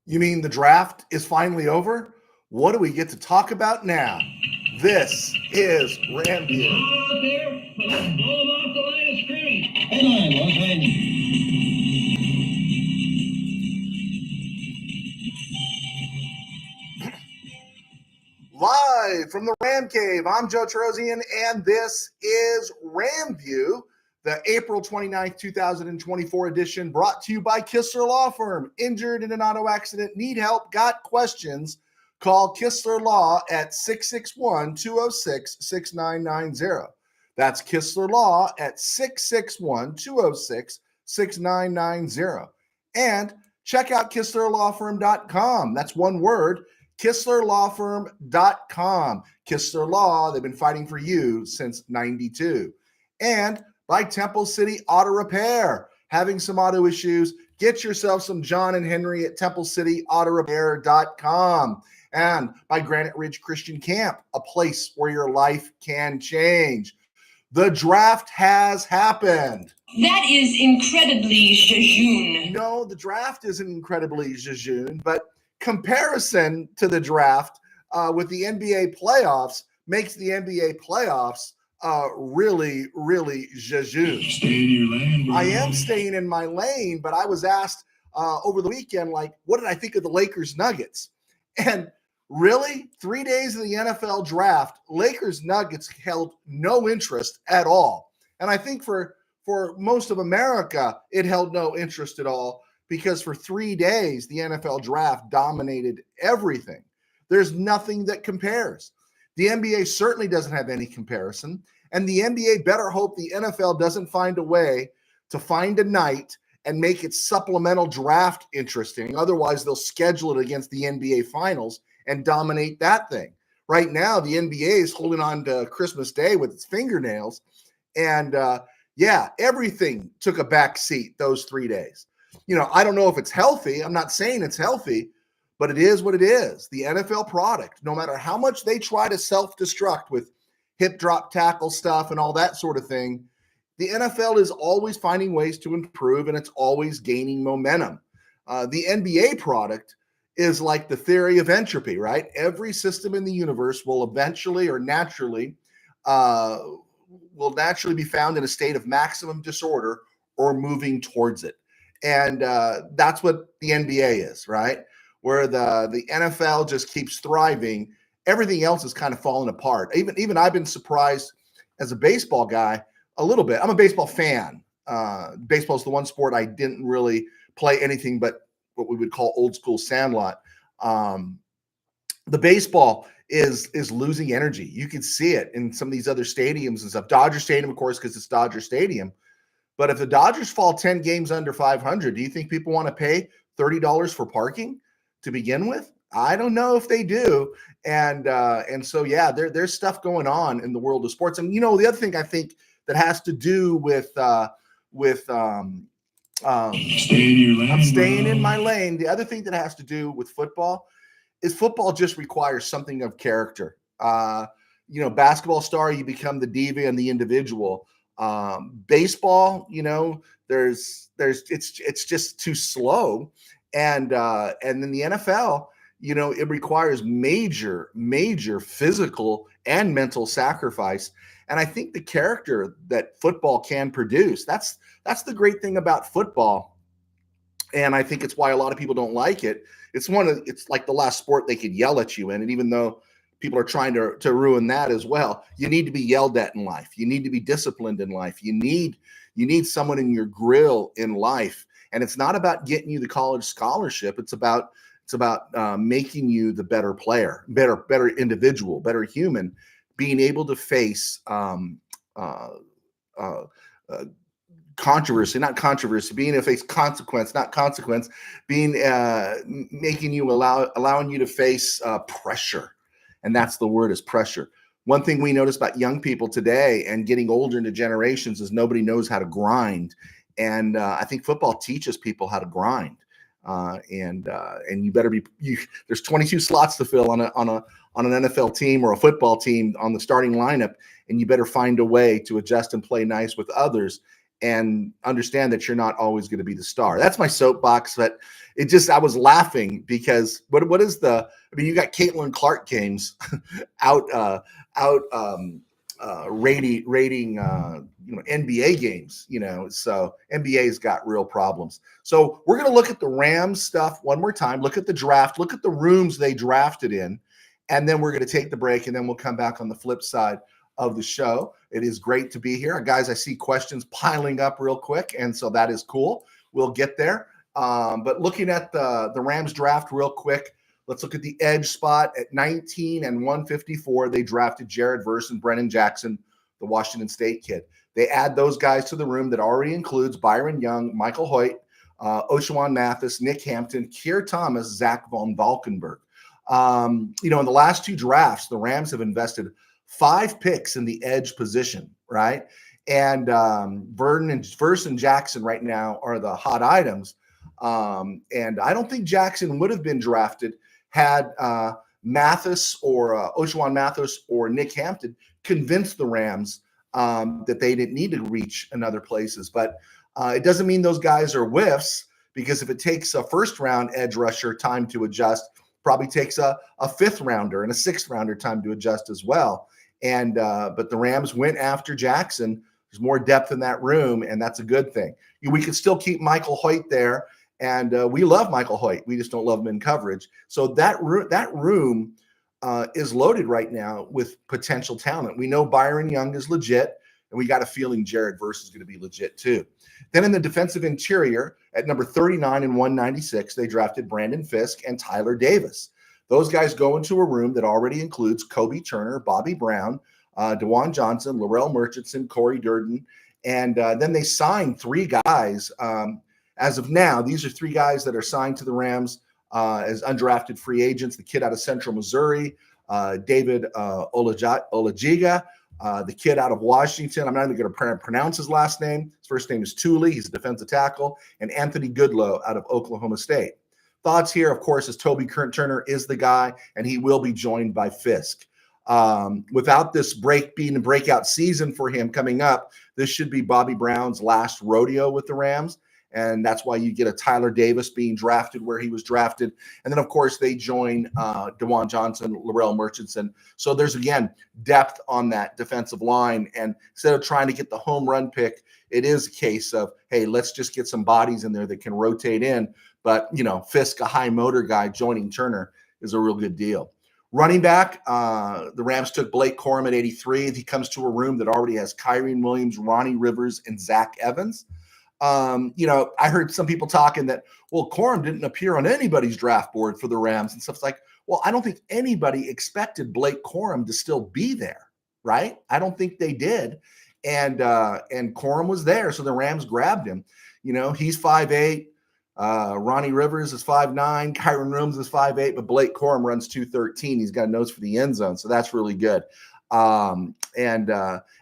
You mean the draft is finally over? What do we get to talk about now? This is RamView. Out there, blow them off the line of scrimmage. Headline, Los Live from the Ram Cave, I'm Joe Terosian, and this is RamView, the April 29th, 2024 edition, brought to you by Kistler Law Firm. Injured in an auto accident, need help, got questions? Call Kistler Law at 661-206-6990. That's Kistler Law at 661-206-6990. And check out KistlerLawFirm.com. That's one word. KistlerLawFirm.com. Kistler Law, they've been fighting for you since 92. And by Temple City Auto Repair. Having some auto issues, get yourself some John and Henry at TempleCityAutoRepair.com. And by Granite Ridge Christian Camp, a place where your life can change. The draft has happened. That is incredibly jejune. No, the draft isn't incredibly jejune, but comparison to the draft with the NBA playoffs makes the NBA playoffs really jejune. Stay in your lane, bro. I am staying in my lane, but I was asked over the weekend, like, what did I think of the Lakers Nuggets? And really, 3 days of the NFL draft, Lakers Nuggets held no interest at all. And I think for most of America, it held no interest at all, because for 3 days, the NFL draft dominated everything. There's nothing that compares. The NBA certainly doesn't have any comparison, and the NBA better hope the NFL doesn't find a way to find a night and make its supplemental draft interesting. Otherwise, they'll schedule it against the NBA Finals and dominate that thing. Right now, the NBA is holding on to Christmas Day with its fingernails, and everything took a back seat those 3 days. You know, I don't know if it's healthy. I'm not saying it's healthy, but it is what it is. The NFL product, no matter how much they try to self-destruct with hip drop tackle stuff and all that sort of thing, the NFL is always finding ways to improve, and it's always gaining momentum. The NBA product is like the theory of entropy, right? Every system in the universe will eventually or naturally be found in a state of maximum disorder or moving towards it. And that's what the NBA is, right? Where the NFL just keeps thriving, everything else is kind of falling apart. Even I've been surprised as a baseball guy a little bit. I'm a baseball fan. Baseball is the one sport I didn't really play anything but what we would call old school sandlot. The baseball is losing energy. You can see it in some of these other stadiums and stuff. Dodger Stadium, of course, because it's Dodger Stadium. But if the Dodgers fall 10 games under 500, do you think people want to pay $30 for parking to begin with? I don't know if they do. And so, yeah, there's stuff going on in the world of sports. And, you know, the other thing I think that has to do with stay in your lane, I'm staying in my lane. The other thing that has to do with football is football just requires something of character. Basketball star, you become the diva and the individual. Baseball, you know, it's just too slow. And then the NFL, you know, it requires major physical and mental sacrifice. And I think the character that football can produce, that's the great thing about football. And I think it's why a lot of people don't like it. It's like the last sport they could yell at you in. And even though people are trying to ruin that as well, you need to be yelled at in life. You need to be disciplined in life. You need someone in your grill in life. And it's not about getting you the college scholarship. It's about making you the better player, better individual, better human, being able to face controversy, not controversy, being able to face consequence, not consequence, being making you allowing you to face pressure. And that's the word, is pressure. One thing we notice about young people today and getting older into generations is nobody knows how to grind. And I think football teaches people how to grind. And you better there's 22 slots to fill on an NFL team or a football team on the starting lineup, and you better find a way to adjust and play nice with others and understand that you're not always going to be the star. That's my soapbox. But I was laughing because what is you got Caitlin Clark games out rating NBA games, so NBA's got real problems. So we're going to look at the Rams stuff one more time, look at the draft, look at the rooms they drafted in, and then we're going to take the break, and then we'll come back on the flip side of the show. It is great to be here. Guys, I see questions piling up real quick, and so that is cool. We'll get there. But looking at the Rams draft real quick, let's look at the edge spot at 19 and 154. They drafted Jared Verse and Brennan Jackson, the Washington State kid. They add those guys to the room that already includes Byron Young, Michael Hoyt, Oshwan Mathis, Nick Hampton, Keir Thomas, Zach von Valkenburg. In the last two drafts, the Rams have invested 5 picks in the edge position, right? And Verse and Jackson right now are the hot items. And I don't think Jackson would have been drafted had Mathis or Oshwan Mathis or Nick Hampton convinced the Rams that they didn't need to reach in other places. But it doesn't mean those guys are whiffs, because if it takes a first-round edge rusher time to adjust, probably takes a fifth-rounder and a sixth-rounder time to adjust as well. And but the Rams went after Jackson. There's more depth in that room, and that's a good thing. We could still keep Michael Hoyt there, and we love Michael Hoyt. We just don't love him in coverage. So that room is loaded right now with potential talent. We know Byron Young is legit, and we got a feeling Jared Verse is going to be legit too. Then in the defensive interior, at number 39 and 196, they drafted Brandon Fisk and Tyler Davis. Those guys go into a room that already includes Kobe Turner, Bobby Brown, DeJuan Johnson, Laurel Murchison, Corey Durden, and then they signed 3 guys. As of now, these are 3 guys that are signed to the Rams as undrafted free agents. The kid out of Central Missouri, David Olajiga, the kid out of Washington. I'm not even going to pronounce his last name. His first name is Thule. He's a defensive tackle. And Anthony Goodlow out of Oklahoma State. Thoughts here, of course, is Toby Turner is the guy, and he will be joined by Fisk. Without this being a breakout season for him coming up, this should be Bobby Brown's last rodeo with the Rams. And that's why you get a Tyler Davis being drafted where he was drafted. And then, of course, they join DeJuan Johnson, Laurel Murchison. So there's, again, depth on that defensive line. And instead of trying to get the home run pick, it is a case of, hey, let's just get some bodies in there that can rotate in. But, Fisk, a high motor guy, joining Turner is a real good deal. Running back, the Rams took Blake Corum at 83. He comes to a room that already has Kyren Williams, Ronnie Rivers, and Zach Evans. I heard some people talking that, well, Corum didn't appear on anybody's draft board for the Rams and stuff. It's like, well, I don't think anybody expected Blake Corum to still be there, right? I don't think they did. And Corum was there, so the Rams grabbed him. He's 5'8". Ronnie Rivers is 5'9", Kyren Williams is 5'8", but Blake Corum runs 213. He's got a nose for the end zone, so that's really good. And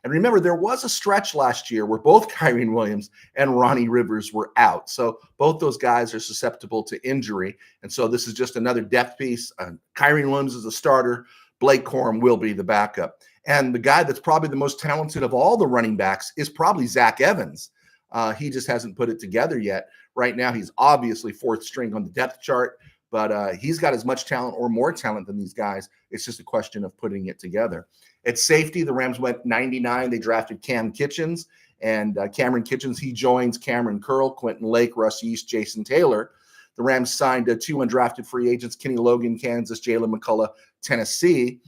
remember, there was a stretch last year where both Kyren Williams and Ronnie Rivers were out. So both those guys are susceptible to injury. And so this is just another depth piece. Kyren Williams is a starter. Blake Corum will be the backup. And the guy that's probably the most talented of all the running backs is probably Zach Evans. He just hasn't put it together yet. Right now, he's obviously 4th string on the depth chart, but he's got as much talent or more talent than these guys. It's just a question of putting it together. At safety, the Rams went 99. They drafted Cam Kitchens, and Cameron Kitchens, he joins Cameron Curl, Quentin Lake, Russ Yeast, Jason Taylor. The Rams signed 2 undrafted free agents, Kenny Logan, Kansas, Jalen McCullough, Tennessee.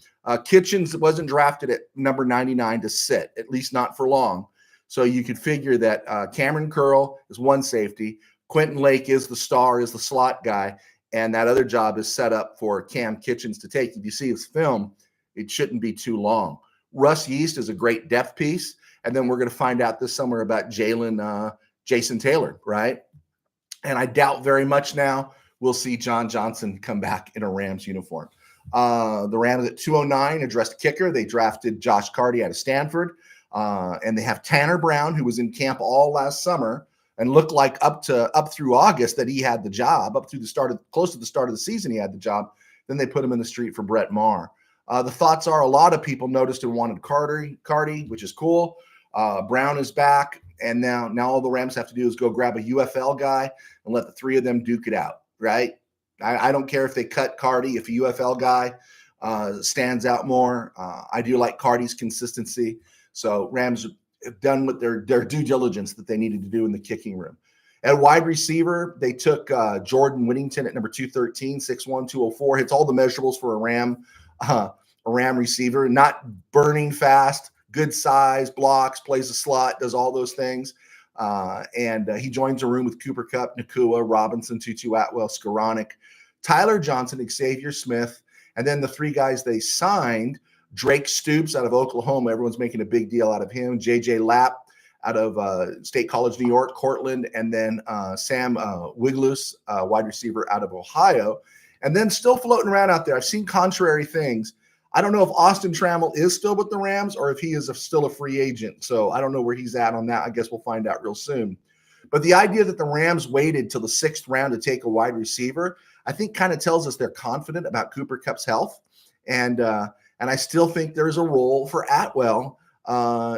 Kitchens wasn't drafted at number 99 to sit, at least not for long. So you could figure that Cameron Curl is one safety. Quentin Lake is the star, is the slot guy, and that other job is set up for Cam Kitchens to take. If you see his film, it shouldn't be too long. Russ Yeast is a great depth piece, and then we're going to find out this summer about Jason Taylor, right? And I doubt very much now we'll see John Johnson come back in a Rams uniform. The Rams at 209 addressed kicker. They drafted Josh Carty out of Stanford, and they have Tanner Brown, who was in camp all last summer and looked like up through August that he had the job. Close to the start of the season, he had the job. Then they put him in the street for Brett Maher. The thoughts are a lot of people noticed and wanted Carty, which is cool. Brown is back. And now all the Rams have to do is go grab a UFL guy and let the three of them duke it out, right? I don't care if they cut Cardi, if a UFL guy stands out more. I do like Cardi's consistency. So Rams have done what their due diligence that they needed to do in the kicking room. At wide receiver, they took Jordan Whittington at number 213, 6'1", 204. Hits all the measurables for a Ram receiver. Not burning fast, good size, blocks, plays the slot, does all those things. And he joins a room with Cooper Kupp, Nakua, Robinson, Tutu Atwell, Skoranek, Tyler Johnson, Xavier Smith, and then the three guys they signed, Drake Stoops out of Oklahoma. Everyone's making a big deal out of him. J.J. Lapp out of State College, New York, Cortland, and then Sam Wiglus, wide receiver out of Ohio. And then still floating around out there, I've seen contrary things. I don't know if Austin Trammell is still with the Rams or if he is still a free agent. So I don't know where he's at on that. I guess we'll find out real soon. But the idea that the Rams waited till the 6th round to take a wide receiver, I think kind of tells us they're confident about Cooper Kupp's health. And I still think there's a role for Atwell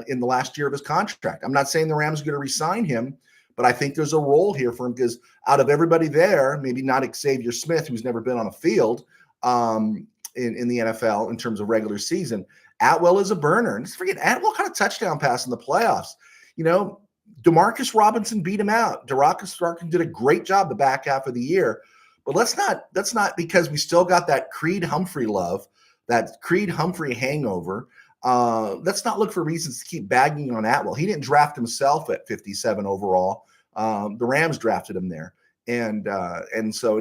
in the last year of his contract. I'm not saying the Rams are going to re-sign him, but I think there's a role here for him because out of everybody there, maybe not Xavier Smith, who's never been on a field in the NFL in terms of regular season, Atwell is a burner. And just forget, Atwell caught a touchdown pass in the playoffs. You know, Demarcus Robinson beat him out. DeRockus Robinson did a great job the back half of the year. But that's not because we still got that Creed Humphrey love, that Creed Humphrey hangover. Let's not look for reasons to keep bagging on Atwell. He didn't draft himself at 57 overall. The Rams drafted him there. And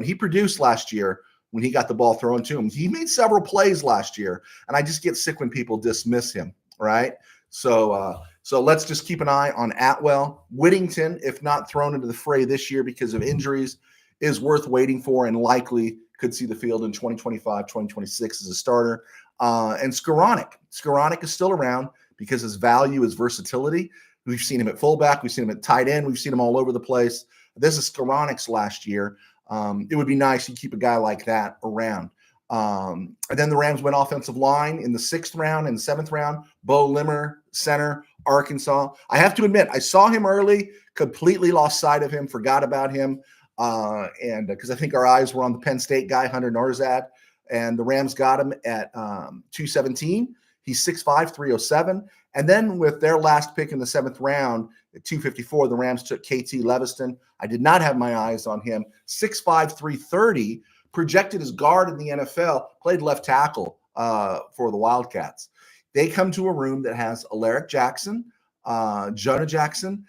he produced last year when he got the ball thrown to him. He made several plays last year, and I just get sick when people dismiss him, right? So let's just keep an eye on Atwell. Whittington, if not thrown into the fray this year because of injuries, is worth waiting for and likely could see the field in 2025, 2026 as a starter. And Skoranek is still around because his value is versatility. We've seen him at fullback. We've seen him at tight end. We've seen him all over the place. This is Skoranek's last year. It would be nice to keep a guy like that around. And then the Rams went offensive line in the 6th round and 7th round. Bo Limmer, center, Arkansas. I have to admit, I saw him early, completely lost sight of him, forgot about him. And because I think our eyes were on the Penn State guy, Hunter Narzad, and the Rams got him at 217. He's 6'5", 307. And then with their last pick in the 7th round at 254, the Rams took KT Leviston. I did not have my eyes on him. 6'5", 330, projected as guard in the NFL, played left tackle for the Wildcats. They come to a room that has Alaric Jackson, Jonah Jackson,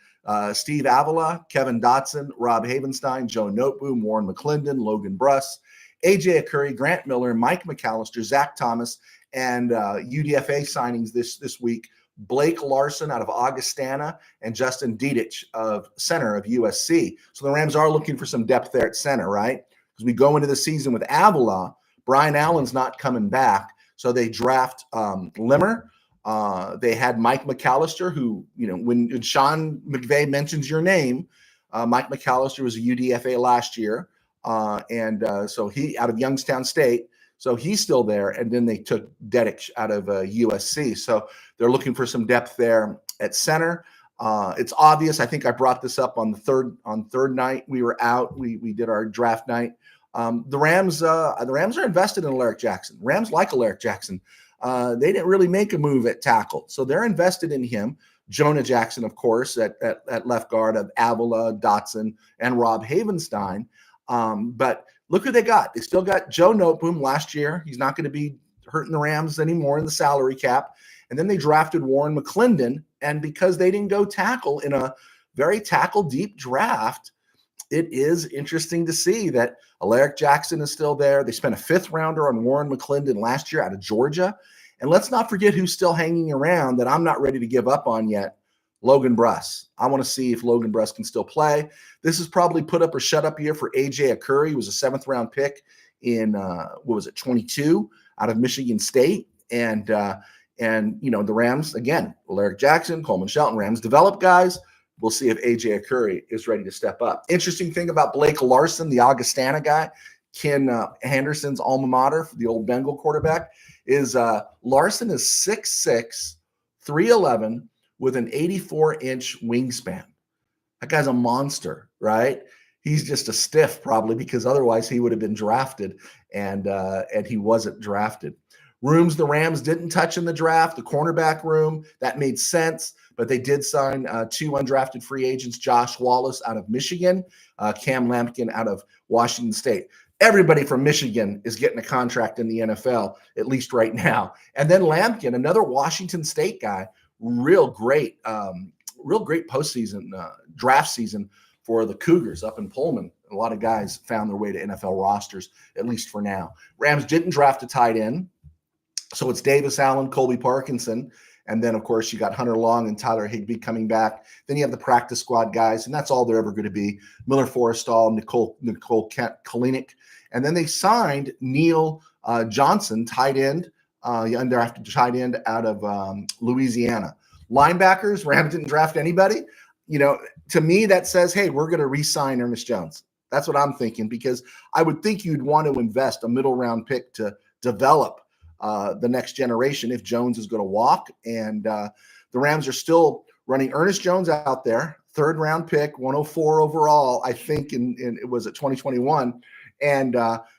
Steve Avila, Kevin Dotson, Rob Havenstein, Joe Noteboom, Warren McClendon, Logan Bruss, AJ Akuri, Grant Miller, Mike McAllister, Zach Thomas, and UDFA signings this week, Blake Larson out of Augustana and Justin Dedich of center of USC. So the Rams are looking for some depth there at center, right? Because we go into the season with Avila, Brian Allen's not coming back, so they draft Limmer. They had Mike McAllister, who, you know, when Sean McVay mentions your name, Mike McAllister was a UDFA last year. So he out of Youngstown State. So he's still there. And then they took Dedich out of USC. So they're looking for some depth there at center. It's obvious. I think I brought this up on third night. We were out. We did our draft night. The Rams are invested in Alaric Jackson. Rams like Alaric Jackson. They didn't really make a move at tackle, so they're invested in him. Jonah Jackson, of course, at left guard of Avila, Dotson, and Rob Havenstein. But look who they got. They still got Joe Noteboom last year. He's not going to be hurting the Rams anymore in the salary cap. And then they drafted Warren McClendon, and because they didn't go tackle in a very tackle-deep draft, it is interesting to see that Alaric Jackson is still there. They spent a 5th rounder on Warren McClendon last year out of Georgia. And let's not forget who's still hanging around that I'm not ready to give up on yet, Logan Bruss. I want to see if Logan Bruss can still play. This is probably put up or shut up year for AJ Akuri. He was a 7th round pick in, 22 out of Michigan State. And you know, the Rams, again, Alaric Jackson, Coleman Shelton, Rams develop guys. We'll see if AJ Akuri is ready to step up. Interesting thing about Blake Larson, the Augustana guy, Ken Henderson's alma mater, the old Bengal quarterback, is Larson is 6'6", 311, with an 84-inch wingspan. That guy's a monster, right? He's just a stiff probably because otherwise he would have been drafted, and he wasn't drafted. Rooms the Rams didn't touch in the draft, the cornerback room, that made sense, but they did sign 2 undrafted free agents, Josh Wallace out of Michigan, Cam Lampkin out of Washington State. Everybody from Michigan is getting a contract in the NFL, at least right now. And then Lampkin, another Washington State guy, real great postseason draft season for the Cougars up in Pullman. A lot of guys found their way to NFL rosters, at least for now. Rams didn't draft a tight end, so it's Davis Allen, Colby Parkinson, and then, of course, you got Hunter Long and Tyler Higbee coming back. Then you have the practice squad guys, and that's all they're ever going to be. Miller Forrestall, Nicole Kalinick. And then they signed Neil Johnson, tight end, undrafted tight end out of Louisiana. Linebackers, Rams didn't draft anybody. To me, that says, hey, we're going to re-sign Ernest Jones. That's what I'm thinking, because I would think you'd want to invest a middle round pick to develop the next generation if Jones is going to walk. And the Rams are still running Ernest Jones out there, 3rd round pick, 104 overall, I think, it was at 2021. And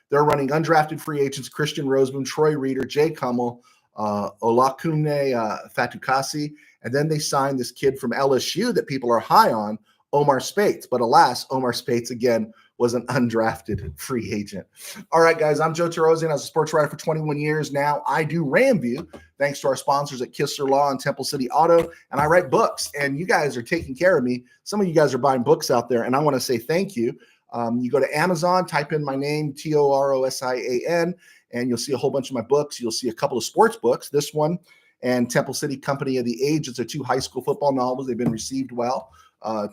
they're running undrafted free agents, Christian Roseman, Troy Reeder, Jay Kummel, Olakunle Fatukasi. And then they signed this kid from LSU that people are high on, Omar Spates. But alas, Omar Spates, again, was an undrafted free agent. All right, guys, I'm Joe Terosian. I was a sports writer for 21 years now. I do RamView, thanks to our sponsors at Kistler Law and Temple City Auto, and I write books. And you guys are taking care of me. Some of you guys are buying books out there, and I want to say thank you. You go to Amazon, type in my name, Torosian, and you'll see a whole bunch of my books. You'll see a couple of sports books, this one and Temple City Company of the Age. It's 2 high school football novels. They've been received well.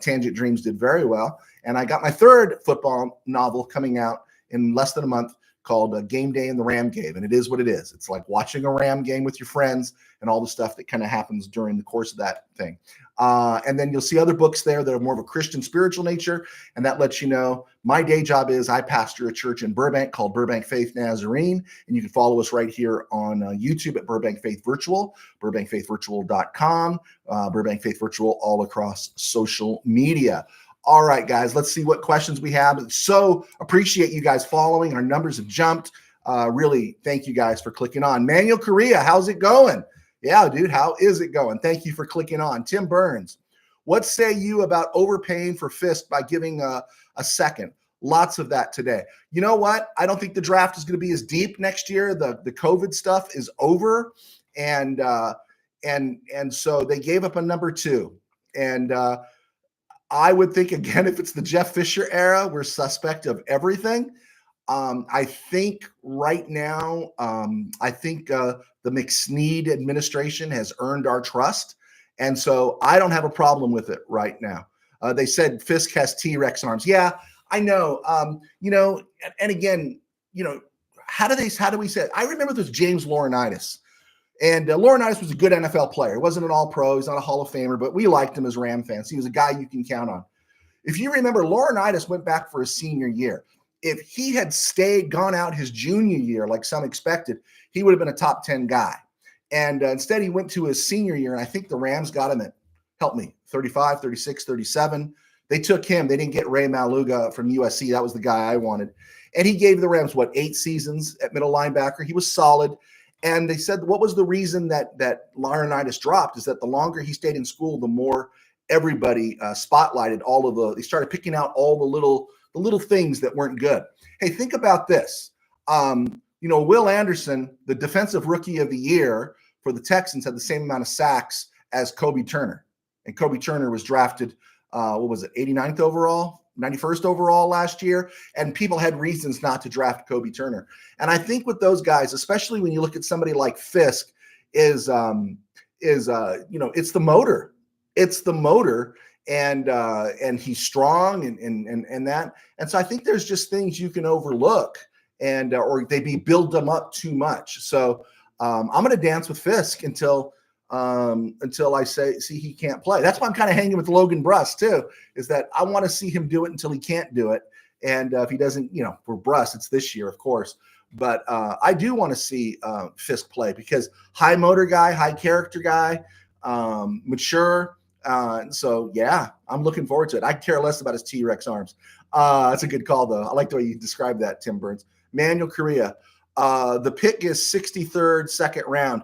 Tangent Dreams did very well. And I got my 3rd football novel coming out in less than a month called Game Day in the Ram Cave. And it is what it is. It's like watching a Ram game with your friends and all the stuff that kind of happens during the course of that thing. And then you'll see other books there that are more of a Christian spiritual nature. And that lets you know my day job is I pastor a church in Burbank called Burbank Faith Nazarene. And you can follow us right here on YouTube at Burbank Faith Virtual, burbankfaithvirtual.com, Burbank Faith Virtual all across social media. All right, guys, let's see what questions we have. So appreciate you guys following. Our numbers have jumped. Really, thank you guys for clicking on. Manuel Correa, how's it going? Yeah, dude, how is it going? Thank you for clicking on. Tim Burns, what say you about overpaying for Fisk by giving a second? Lots of that today. You know what? I don't think the draft is going to be as deep next year. The COVID stuff is over, and so they gave up a number 2. And I would think, again, if it's the Jeff Fisher era, we're suspect of everything. I think right now, the McSnead administration has earned our trust. And so I don't have a problem with it right now. They said Fisk has T-Rex arms. Yeah, I know. And again, how do we say it? I remember this James Laurinaitis. And Laurinaitis was a good NFL player. He wasn't an all-pro. He's not a Hall of Famer, but we liked him as Ram fans. He was a guy you can count on. If you remember, Laurinaitis went back for his senior year. If he had gone out his junior year like some expected, he would have been a top 10 guy. And instead, he went to his senior year, and I think the Rams got him at, help me, 35, 36, 37. They took him. They didn't get Ray Maluga from USC. That was the guy I wanted. And he gave the Rams, 8 seasons at middle linebacker. He was solid. And they said, what was the reason that Laurinaitis dropped is that the longer he stayed in school, the more everybody spotlighted they started picking out all the little things that weren't good. Hey, think about this. Will Anderson, the defensive rookie of the year for the Texans, had the same amount of sacks as Kobe Turner. And Kobe Turner was drafted, 89th overall? 91st overall last year, and people had reasons not to draft Kobe Turner. And I think with those guys, especially when you look at somebody like Fisk, it's the motor. It's the motor, and he's strong and that. And so I think there's just things you can overlook, and or they build them up too much. So I'm going to dance with Fisk until I see he can't play. That's why I'm kind of hanging with Logan Bruss too, is that I want to see him do it until he can't do it. And if he doesn't, for Bruss, it's this year, of course. But I do want to see Fisk play because high motor guy, high character guy. mature. So yeah, I'm looking forward to it. I care less about his T-Rex arms. That's a good call though. I like the way you described that, Tim Burns. Manuel Correa. The pick is 63rd, second round.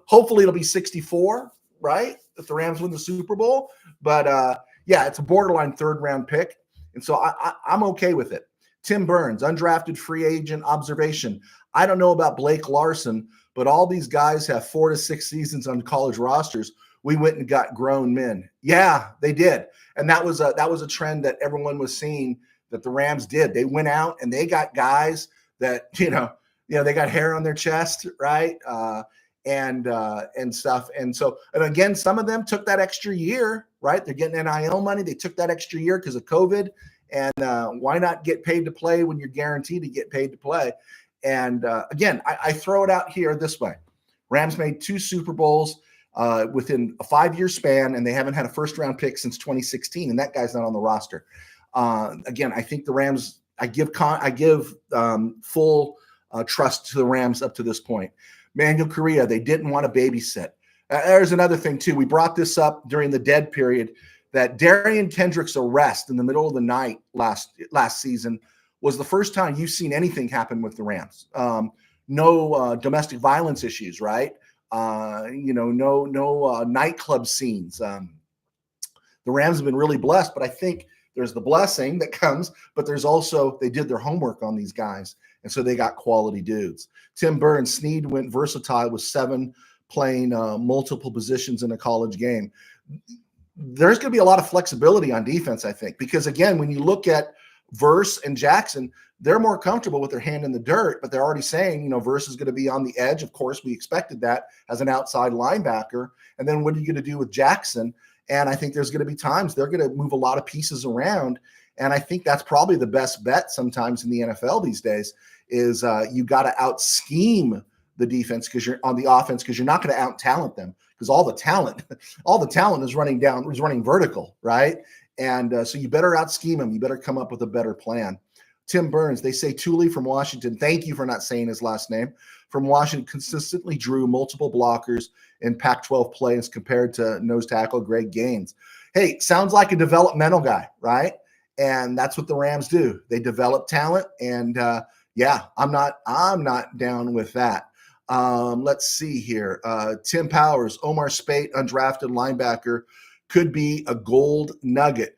Hopefully it'll be 64, right? If the Rams win the Super Bowl. But yeah, it's a borderline third round pick. And so I'm okay with it. Tim Burns, undrafted free agent observation. I don't know about Blake Larson, but all these guys have 4 to 6 seasons on college rosters. We went and got grown men. Yeah, they did. And that was a trend that everyone was seeing that the Rams did. They went out and they got guys that, they got hair on their chest, right? And stuff. And so, and again, some of them took that extra year, right? They're getting NIL money. They took that extra year because of COVID. And why not get paid to play when you're guaranteed to get paid to play? And again, I throw it out here this way. Rams made 2 Super Bowls within a 5-year span, and they haven't had a first-round pick since 2016, and that guy's not on the roster. Again, I think the Rams, I give full trust to the Rams up to this point. Manuel Correa, they didn't want to babysit. There's another thing, too. We brought this up during the dead period, that Darian Kendrick's arrest in the middle of the night last season was the first time you've seen anything happen with the Rams. No domestic violence issues, right? No nightclub scenes. The Rams have been really blessed, but I think there's the blessing that comes, but there's also, they did their homework on these guys, and so they got quality dudes. Tim Burns, Snead went versatile with 7 playing multiple positions in a college game. There's going to be a lot of flexibility on defense, I think, because again, when you look at Verse and Jackson, they're more comfortable with their hand in the dirt, but they're already saying, Verse is going to be on the edge. Of course, we expected that as an outside linebacker. And then what are you going to do with Jackson? And I think there's going to be times they're going to move a lot of pieces around. And I think that's probably the best bet sometimes in the NFL these days is you got to out scheme the defense because you're on the offense, because you're not going to out talent them, because all the talent is running vertical, right? And so you better out scheme them. You better come up with a better plan. Tim Burns, they say Thule from Washington. Thank you for not saying his last name. From Washington, consistently drew multiple blockers in Pac-12 play as compared to nose tackle Greg Gaines. Hey, sounds like a developmental guy, right? And that's what the Rams do. They develop talent, and yeah, I'm not down with that. Let's see here. Tim Powers, Omar Speight, undrafted linebacker, could be a gold nugget.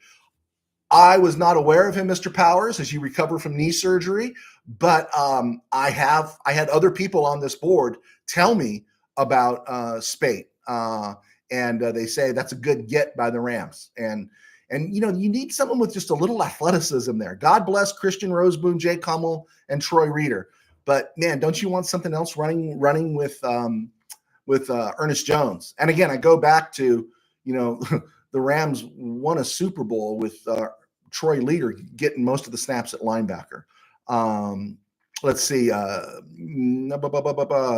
I was not aware of him, Mr. Powers, as you recover from knee surgery, but I had other people on this board tell me about Speight, and they say that's a good get by the Rams. And you need someone with just a little athleticism there. God bless Christian Roseboom, Jay Kummel, and Troy Reeder. But man, don't you want something else running with Ernest Jones? And again, I go back to the Rams won a Super Bowl with Troy Reeder getting most of the snaps at linebacker. Let's see.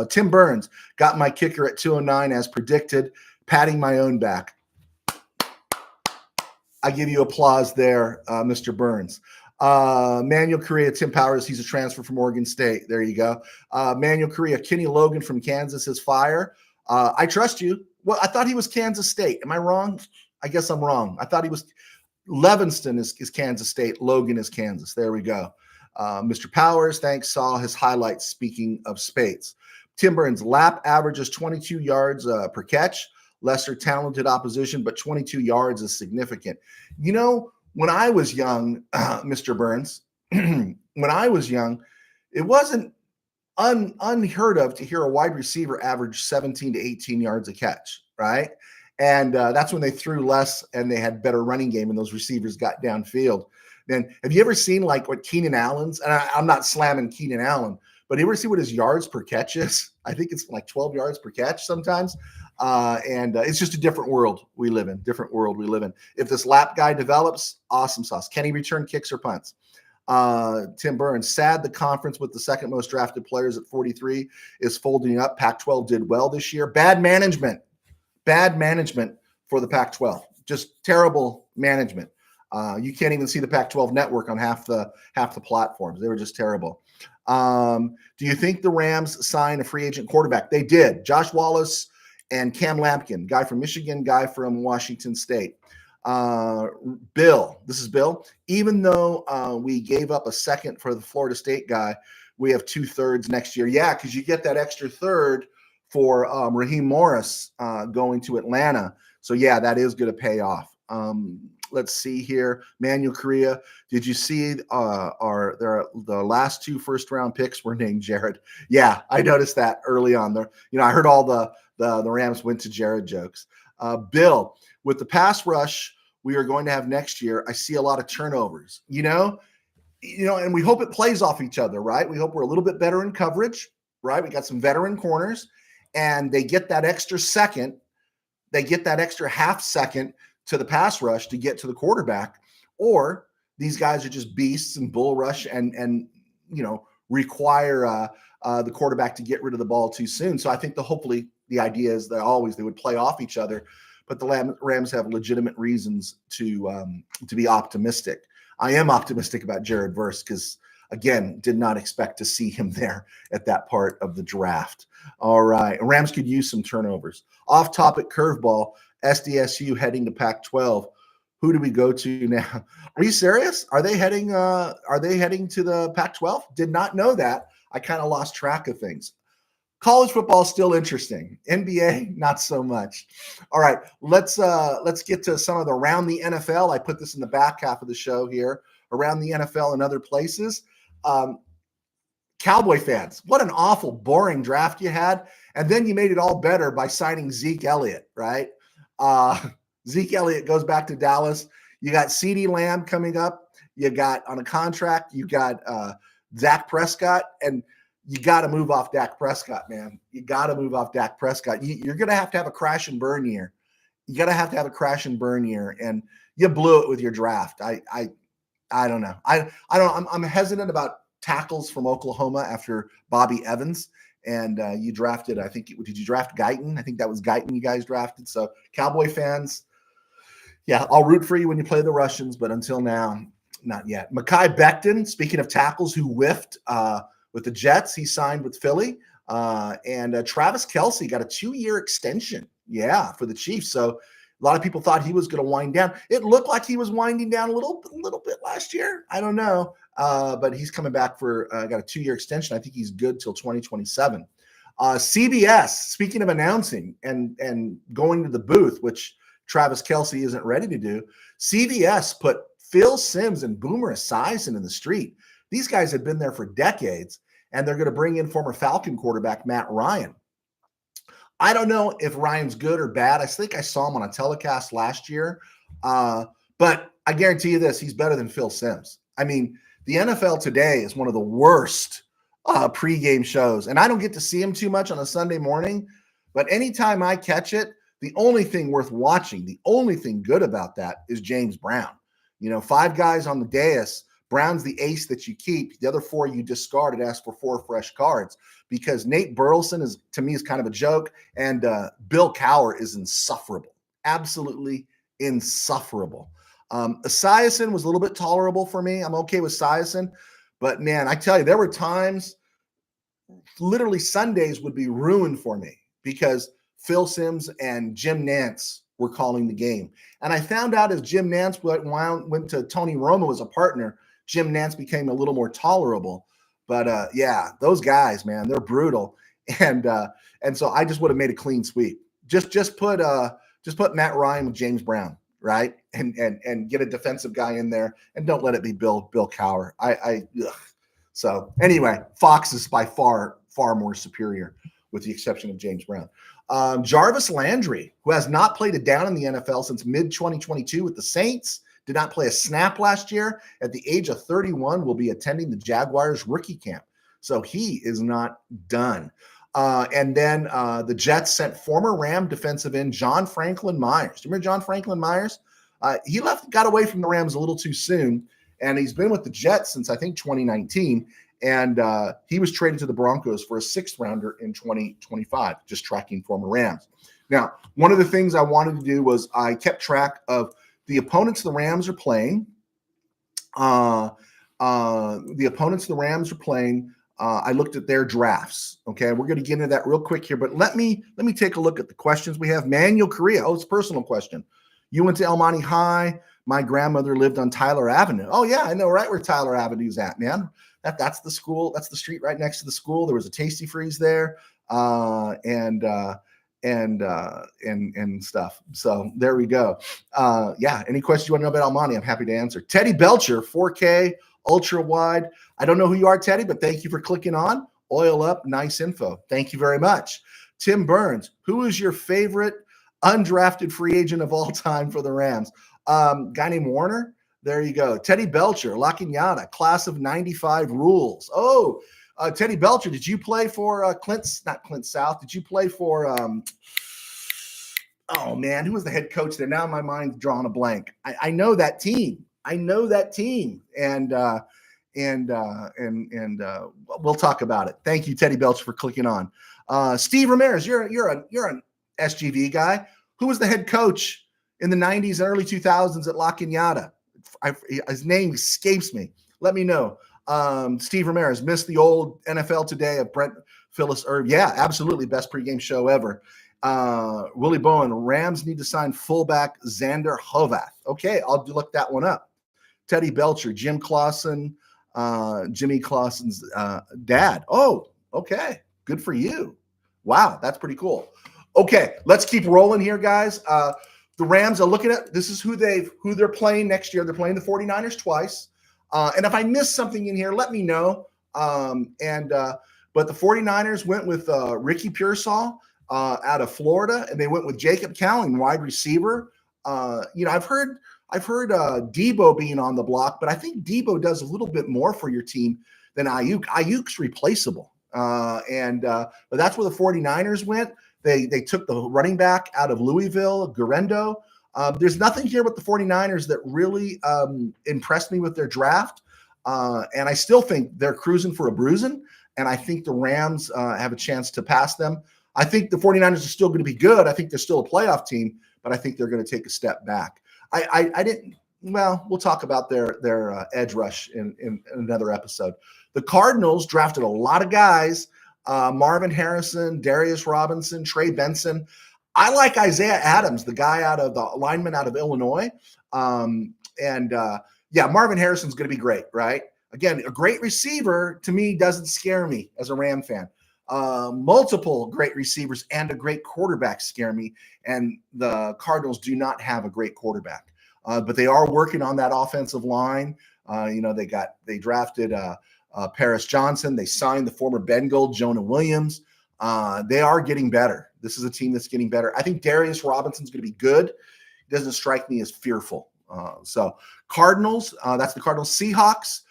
Tim Burns got my kicker at 209 as predicted, patting my own back. I give you applause there, Mr. Burns. Manuel Correa, Tim Powers, he's a transfer from Oregon State. There you go. Manuel Correa, Kenny Logan from Kansas is fire. I trust you. Well, I thought he was Kansas State. Am I wrong? I guess I'm wrong. I thought he was Levinston is Kansas State. Logan is Kansas. There we go. Mr. Powers, thanks. Saw his highlights. Speaking of Spates. Tim Burns, lap averages 22 yards per catch. Lesser talented opposition, but 22 yards is significant. When I was young, Mr. Burns, when I was young, it wasn't unheard of to hear a wide receiver average 17 to 18 yards a catch, right? And that's when they threw less and they had better running game and those receivers got downfield. Then have you ever seen like what Keenan Allen's, and I'm not slamming Keenan Allen, but you ever see what his yards per catch is? I think it's like 12 yards per catch sometimes. And it's just a different world we live in, If this lap guy develops, awesome sauce. Can he return kicks or punts? Tim Burns, sad the conference with the second most drafted players at 43 is folding up. Pac-12 did well this year. Bad management for the Pac-12. Just terrible management. You can't even see the Pac-12 network on half the platforms. They were just terrible. Do you think the Rams sign a free agent quarterback? They did. Josh Wallace and Cam Lampkin, guy from Michigan, guy from Washington State. Bill, this is Bill. Even though we gave up a second for the Florida State guy, we have 2/3 next year. Yeah, because you get that extra third for Raheem Morris going to Atlanta. So yeah, that is going to pay off. Let's see here. Manuel Correa. Did you see the last 2 first-round picks were named Jared? Yeah, I noticed that early on there. I heard all the Rams went to Jared jokes. Bill, with the pass rush we are going to have next year, I see a lot of turnovers. And we hope it plays off each other, right? We hope we're a little bit better in coverage, right? We got some veteran corners, and they get that extra second. They get that extra half second to the pass rush to get to the quarterback, or these guys are just beasts and bull rush and require the quarterback to get rid of the ball too soon. So I think hopefully the idea is that they would play off each other, but the Rams have legitimate reasons to be optimistic. I am optimistic about Jared Verse because, again, did not expect to see him there at that part of the draft. All right. Rams could use some turnovers. Off-topic curveball, SDSU heading to Pac-12. Who do we go to now? Are you serious? Are they heading to the Pac-12? Did not know that. I kind of lost track of things. College football is still interesting. NBA, not so much. All right, let's get to some of the around the NFL. I put this in the back half of the show here. Around the NFL and other places. Cowboy fans, what an awful, boring draft you had. And then you made it all better by signing Zeke Elliott, right? Zeke Elliott goes back to Dallas. You got CeeDee Lamb coming up. You got on a contract. You got Dak Prescott. And you got to move off Dak Prescott, man. You got to move off Dak Prescott. You're going to have a crash and burn year. You got to have a crash and burn year. And you blew it with your draft. I don't know. I'm hesitant about tackles from Oklahoma after Bobby Evans. And you drafted, did you draft Guyton? I think that was Guyton you guys drafted. So Cowboy fans, yeah, I'll root for you when you play the Russians, but until now, not yet. Mekhi Becton, speaking of tackles who whiffed with the Jets, he signed with Philly. And Travis Kelce got a 2-year extension, for the Chiefs. So a lot of people thought he was going to wind down. It looked like he was winding down a little bit last year. I don't know. But he's coming back for got a 2-year extension. I think he's good till 2027. CBS, speaking of announcing and going to the booth, which Travis Kelce isn't ready to do, CBS put Phil Simms and Boomer Esiason in the street. These guys have been there for decades, and they're going to bring in former Falcon quarterback Matt Ryan. I don't know if Ryan's good or bad. I think I saw him on a telecast last year. But I guarantee you this, he's better than Phil Simms. I mean, the NFL Today is one of the worst pregame shows, and I don't get to see him too much on a Sunday morning, but anytime I catch it, the only thing worth watching, the only thing good about that is James Brown. 5 guys on the dais. Brown's the ace that you keep. The other 4 you discard and ask for 4 fresh cards because Nate Burleson is kind of a joke, and Bill Cowher is insufferable, absolutely insufferable. Esiason was a little bit tolerable for me. I'm okay with Esiason, but man, I tell you, there were times, literally Sundays would be ruined for me because Phil Simms and Jim Nantz were calling the game. And I found out as Jim Nantz went to Tony Romo as a partner, Jim Nantz became a little more tolerable. But those guys, man, they're brutal. And so I just would have made a clean sweep. Just put Matt Ryan with James Brown, right? And get a defensive guy in there, and don't let it be Bill Cowher. So anyway, Fox is by far more superior, with the exception of James Brown. Jarvis Landry, who has not played a down in the NFL since mid-2022 with the Saints, did not play a snap last year. At the age of 31, will be attending the Jaguars rookie camp. So he is not done. And then the Jets sent former Ram defensive end John Franklin Myers. Do you remember John Franklin Myers? He got away from the Rams a little too soon, and he's been with the Jets since, I think, 2019. And he was traded to the Broncos for a 6th rounder in 2025, just tracking former Rams. Now, one of the things I wanted to do was I kept track of the opponents the Rams are playing. I looked at their drafts. Okay, we're going to get into that real quick here, but let me take a look at the questions we have. Manuel Correa. Oh, it's a personal question. You went to El Monte High. My grandmother lived on Tyler Avenue. Oh yeah, I know right where Tyler Avenue's at, man. That's the school. That's the street right next to the school. There was a Tasty Freeze there, and stuff. So there we go. Yeah. Any questions you want to know about El Monte? I'm happy to answer. Teddy Belcher, 4K, ultra wide. I don't know who you are, Teddy, but thank you for clicking on. Oil up, nice info. Thank you very much. Tim Burns, who is your favorite undrafted free agent of all time for the Rams? Guy named Warner. There you go. Teddy Belcher, La Cañada, class of 95 rules. Oh, Teddy Belcher, did you play for not Clint South? Did you play for, oh man, who was the head coach there? Now my mind's drawing a blank. I know that team. And we'll talk about it. Thank you, Teddy Belcher, for clicking on. Steve Ramirez, you're an SGV guy. Who was the head coach in the 90s and early 2000s at La Cañada? His name escapes me. Let me know. Steve Ramirez, missed the old NFL Today of Brent Phyllis Irv. Yeah, absolutely. Best pregame show ever. Willie Bowen, Rams need to sign fullback Xander Hovath. Okay, I'll look that one up. Teddy Belcher, Jim Clausen, Jimmy Clausen's dad. Oh, okay. Good for you. Wow, that's pretty cool. Okay, let's keep rolling here, guys. The Rams are looking at, this is who they're playing next year. They're playing the 49ers twice. And if I missed something in here, let me know. But the 49ers went with Ricky Pearsall out of Florida, and they went with Jacob Cowling, wide receiver. I've heard Debo being on the block, but I think Debo does a little bit more for your team than Ayuk. Ayuk's replaceable. But that's where the 49ers went. They took the running back out of Louisville, Guerrendo. There's nothing here with the 49ers that really impressed me with their draft. And I still think they're cruising for a bruising. And I think the Rams have a chance to pass them. I think the 49ers are still going to be good. I think they're still a playoff team, but I think they're going to take a step back. We'll talk about their edge rush in another episode. The Cardinals drafted a lot of guys. Marvin Harrison, Darius Robinson, Trey Benson. I like Isaiah Adams, the guy the lineman out of Illinois. Marvin Harrison's going to be great, right? Again, a great receiver to me doesn't scare me as a Ram fan. Multiple great receivers and a great quarterback scare me. And the Cardinals do not have a great quarterback, but they are working on that offensive line. They drafted Paris Johnson. They signed the former Bengal Jonah Williams. They are getting better. This is a team that's getting better. I think Darius Robinson's going to be good. He doesn't strike me as fearful. So Cardinals, that's the Cardinals. Seahawks,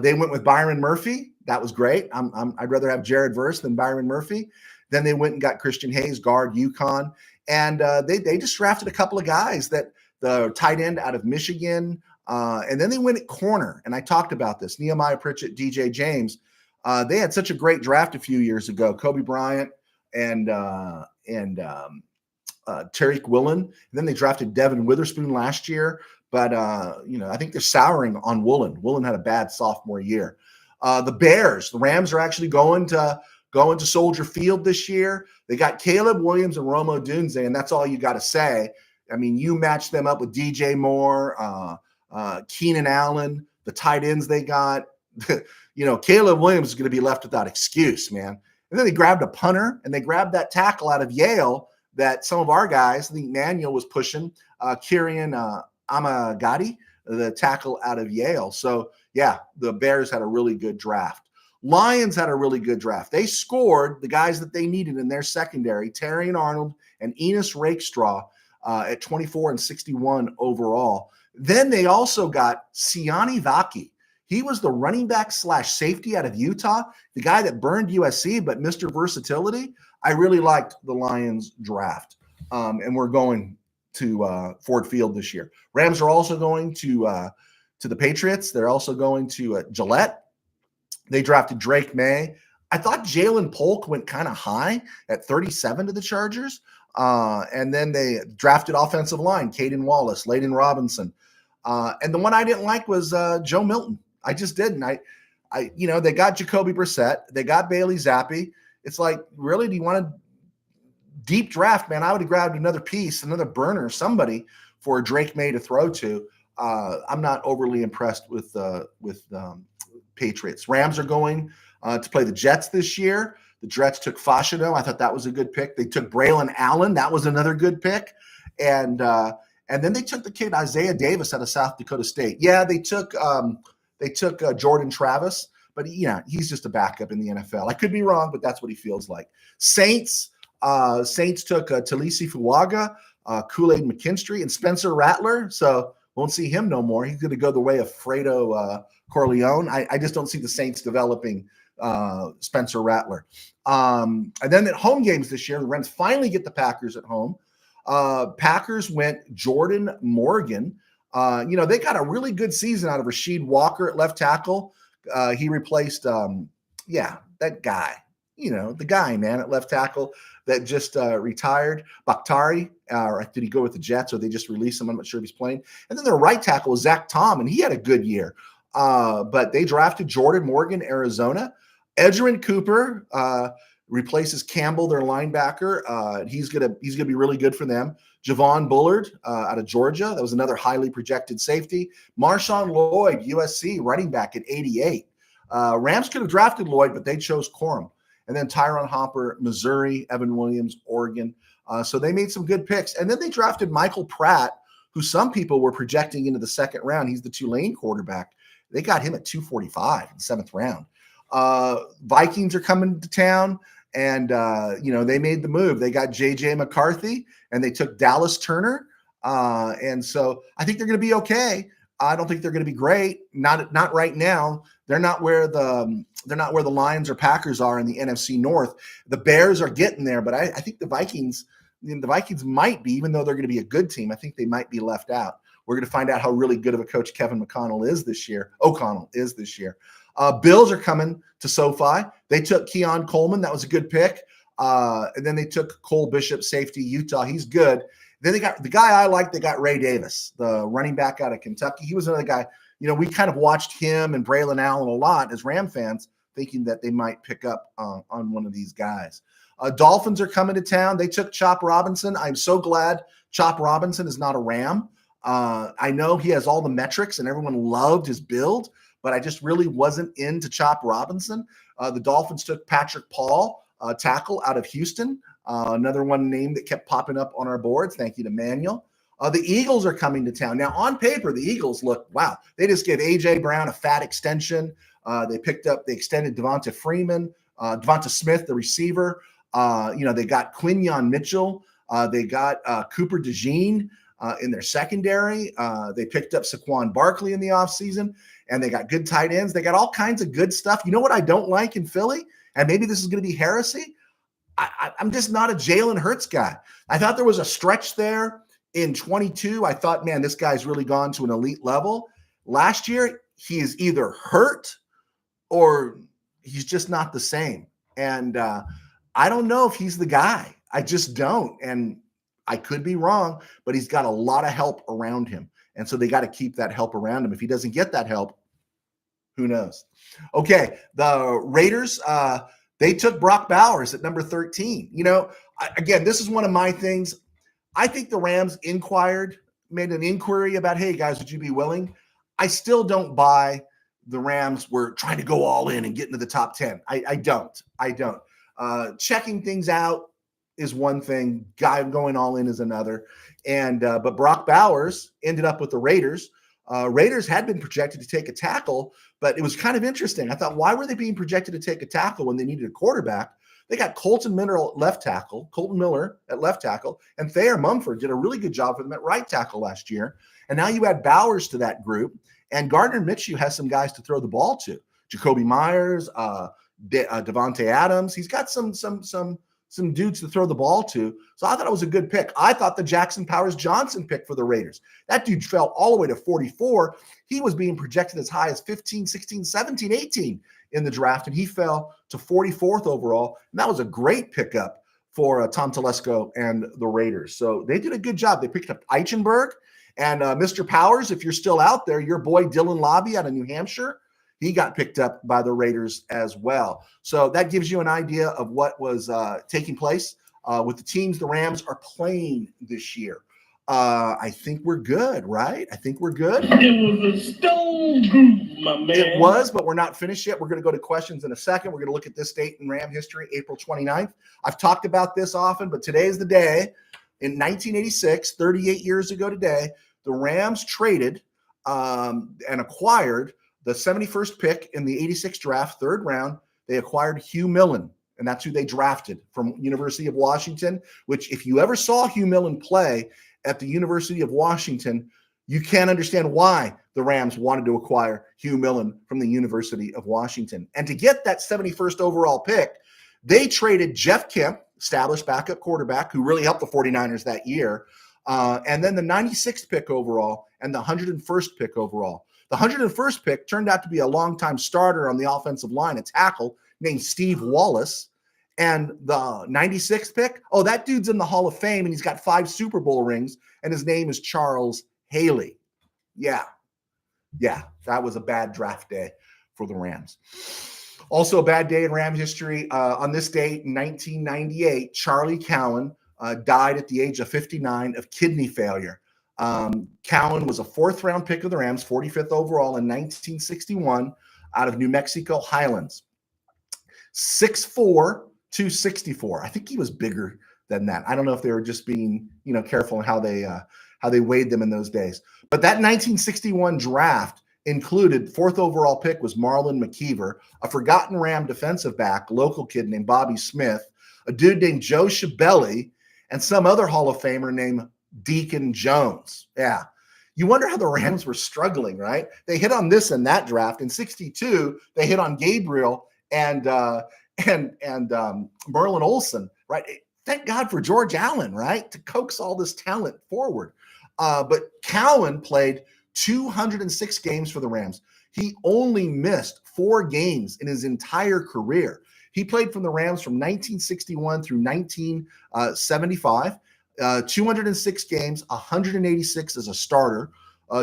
they went with Byron Murphy. That was great. I'd rather have Jared Verse than Byron Murphy. Then they went and got Christian Hayes, guard, UConn. And they just drafted a couple of guys, that the tight end out of Michigan. And then they went at corner. And I talked about this. Nehemiah Pritchett, DJ James. They had such a great draft a few years ago. Kobe Bryant and Tariq Woolen. And then they drafted Devin Witherspoon last year. But, I think they're souring on Woolen. Woolen had a bad sophomore year. The Rams are actually going to Soldier Field this year. They got Caleb Williams and Rome Odunze, and that's all you got to say. I mean, you match them up with DJ Moore, Keenan Allen, the tight ends they got. Caleb Williams is going to be left without excuse, man. And then they grabbed a punter, and they grabbed that tackle out of Yale that some of our guys, I think Manuel was pushing, Kirian Amagati, the tackle out of Yale. So, yeah, the Bears had a really good draft. Lions had a really good draft. They scored the guys that they needed in their secondary, Terry and Arnold and Enos Rakestraw at 24 and 61 overall. Then they also got Siani Vaki. He was the running back / safety out of Utah, the guy that burned USC, but Mr. Versatility. I really liked the Lions draft. And we're going to Ford Field this year. Rams are also going to the Patriots. They're also going to Gillette. They drafted Drake May. I thought Jalen Polk went kind of high at 37 to the Chargers. And then they drafted offensive line, Caden Wallace, Layden Robinson. And the one I didn't like was Joe Milton. I just didn't. They got Jacoby Brissett, they got Bailey Zappi. It's like, really, do you want to deep draft, man? I would have grabbed another piece, another burner, somebody for Drake May to throw to. I'm not overly impressed with Patriots. Rams are going to play the Jets this year. The Jets took Fashino. I thought that was a good pick. They took Braylon Allen. That was another good pick. And then they took the kid Isaiah Davis out of South Dakota State. Yeah, they took Jordan Travis, but he's just a backup in the NFL. I could be wrong, but that's what he feels like. Saints took Talisi Fuaga, Kool-Aid McKinstry, and Spencer Rattler. So won't see him no more. He's going to go the way of Fredo Corleone. I just don't see the Saints developing Spencer Rattler. And then at home games this year, the Rams finally get the Packers at home. Packers went Jordan Morgan. They got a really good season out of Rasheed Walker at left tackle. He replaced, that guy, the guy, man, at left tackle that just retired. Bakhtari, or did he go with the Jets, or they just released him? I'm not sure if he's playing. And then their right tackle was Zach Tom, and he had a good year. But they drafted Jordan Morgan, Arizona. Edgerrin Cooper replaces Campbell, their linebacker. He's gonna be really good for them. Javon Bullard out of Georgia. That was another highly projected safety. Marshawn Lloyd, USC, running back at 88. Rams could have drafted Lloyd, but they chose Corum. And then Tyron Hopper, Missouri, Evan Williams, Oregon. So they made some good picks. And then they drafted Michael Pratt, who some people were projecting into the second round. He's the Tulane quarterback. They got him at 245 in the seventh round. Vikings are coming to town, and they made the move. They got J.J. McCarthy, and they took Dallas Turner. And so I think they're going to be okay. I don't think they're going to be great. Not right now. They're not where the Lions or Packers are in the NFC North. The Bears are getting there, but I think the Vikings might be, even though they're going to be a good team, I think they might be left out. We're going to find out how really good of a coach Kevin O'Connell is this year. Bills are coming to SoFi. They took Keon Coleman. That was a good pick. And then they took Cole Bishop, safety, Utah. He's good. Then they got the guy I like. They got Ray Davis, the running back out of Kentucky. He was another guy. We kind of watched him and Braylon Allen a lot as Ram fans, thinking that they might pick up on one of these guys. Dolphins are coming to town. They took Chop Robinson. I'm so glad Chop Robinson is not a Ram. I know he has all the metrics and everyone loved his build, but I just really wasn't into Chop Robinson. The Dolphins took Patrick Paul, tackle out of Houston. Another one name that kept popping up on our boards. Thank you to Manuel. The Eagles are coming to town. Now, on paper, the Eagles look, wow. They just gave A.J. Brown a fat extension. They extended Devonta Freeman, Devonta Smith, the receiver. They got Quinyon Mitchell. They got Cooper DeJean in their secondary. They picked up Saquon Barkley in the offseason, and they got good tight ends. They got all kinds of good stuff. You know what I don't like in Philly? And maybe this is going to be heresy. I'm just not a Jalen Hurts guy. I thought there was a stretch there in 22. I thought, man, this guy's really gone to an elite level. Last year, he is either hurt or he's just not the same. And I don't know if he's the guy. I just don't. And I could be wrong, but he's got a lot of help around him. And so they got to keep that help around him. If he doesn't get that help, who knows? Okay, the Raiders, they took Brock Bowers at number 13. Again, this is one of my things. I think the Rams made an inquiry about, hey, guys, would you be willing? I still don't buy the Rams were trying to go all in and get into the top 10. I don't. Checking things out is one thing. Guy going all in is another. But Brock Bowers ended up with the Raiders. Raiders had been projected to take a tackle, but it was kind of interesting. I thought, why were they being projected to take a tackle when they needed a quarterback? They got Colton Miller at left tackle, and Thayer Mumford did a really good job for them at right tackle last year. And now you add Bowers to that group, and Gardner Minshew has some guys to throw the ball to. Jacoby Myers, Devontae Adams. He's got some dudes to throw the ball to. So I thought it was a good pick. I thought the Jackson Powers Johnson pick for the Raiders. That dude fell all the way to 44. He was being projected as high as 15, 16, 17, 18 in the draft, and he fell to 44th overall. And that was a great pickup for Tom Telesco and the Raiders. So they did a good job. They picked up Eichenberg and Mr. Powers. If you're still out there, your boy Dylan Lobby out of New Hampshire, he got picked up by the Raiders as well. So that gives you an idea of what was taking place with the teams the Rams are playing this year. I think we're good, right? I think we're good. It was a stone groove, my man. It was, but we're not finished yet. We're going to go to questions in a second. We're going to look at this date in Ram history, April 29th. I've talked about this often, but today is the day. In 1986, 38 years ago today, the Rams traded and acquired the 71st pick in the 86 draft, third round. They acquired Hugh Millen, and that's who they drafted from University of Washington, which if you ever saw Hugh Millen play at the University of Washington, you can't understand why the Rams wanted to acquire Hugh Millen from the University of Washington. And to get that 71st overall pick, they traded Jeff Kemp, established backup quarterback, who really helped the 49ers that year, and then the 96th pick overall and the 101st pick overall. The 101st pick turned out to be a longtime starter on the offensive line, a tackle named Steve Wallace. And the 96th pick, oh, that dude's in the Hall of Fame, and he's got 5 Super Bowl rings, and his name is Charles Haley. Yeah, that was a bad draft day for the Rams. Also a bad day in Rams history. On this date in 1998, Charlie Cowan died at the age of 59 of kidney failure. Cowan was a 4th-round pick of the Rams, 45th overall in 1961 out of New Mexico Highlands. 6'4", 264. I think he was bigger than that. I don't know if they were just being, careful in how they weighed them in those days. But that 1961 draft included 4th overall pick was Marlon McKeever, a forgotten Ram defensive back, local kid named Bobby Smith, a dude named Joe Schiavelli, and some other Hall of Famer named Deacon Jones. Yeah. You wonder how the Rams were struggling, right? They hit on this in that draft. In 62, they hit on Gabriel and Merlin Olsen, right? Thank God for George Allen, right? To coax all this talent forward. But Cowan played 206 games for the Rams. He only missed 4 games in his entire career. He played from the Rams from 1961 through 1975. 206 games, 186 as a starter.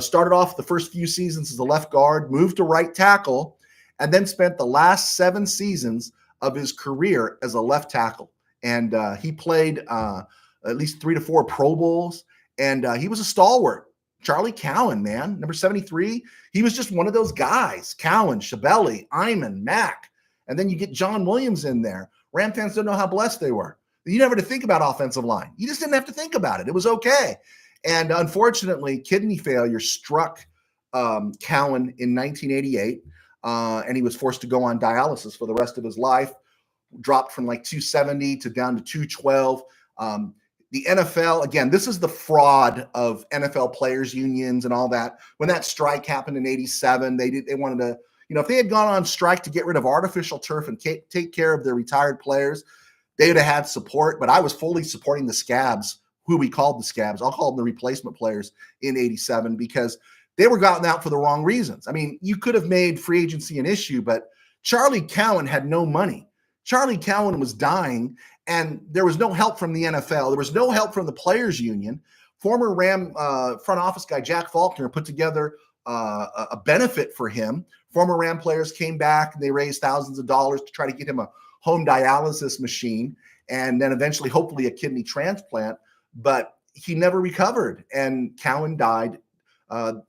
Started off the first few seasons as a left guard, moved to right tackle, and then spent the last 7 seasons of his career as a left tackle. And he played at least 3 to 4 Pro Bowls, and he was a stalwart. Charlie Cowan, man, number 73. He was just one of those guys. Cowan, Schiavelli, Iman, Mack. And then you get John Williams in there. Ram fans don't know how blessed they were. You never had to think about offensive line. You just didn't have to think about it. It was okay. And unfortunately, kidney failure struck Cowan in 1988, and he was forced to go on dialysis for the rest of his life. Dropped from like 270 to down to 212. The NFL, again, this is the fraud of NFL players unions and all that. When that strike happened in 87, they wanted to, if they had gone on strike to get rid of artificial turf and take care of their retired players, they would have had support. But I was fully supporting the scabs, who we called the scabs. I'll call them the replacement players in 87 because they were gotten out for the wrong reasons. I mean, you could have made free agency an issue, but Charlie Cowan had no money. Charlie Cowan was dying, and there was no help from the NFL. There was no help from the players union. Former Ram front office guy Jack Faulkner put together a benefit for him. Former Ram players came back, and they raised thousands of dollars to try to get him a home dialysis machine and then eventually, hopefully, a kidney transplant. But he never recovered, and Cowan died.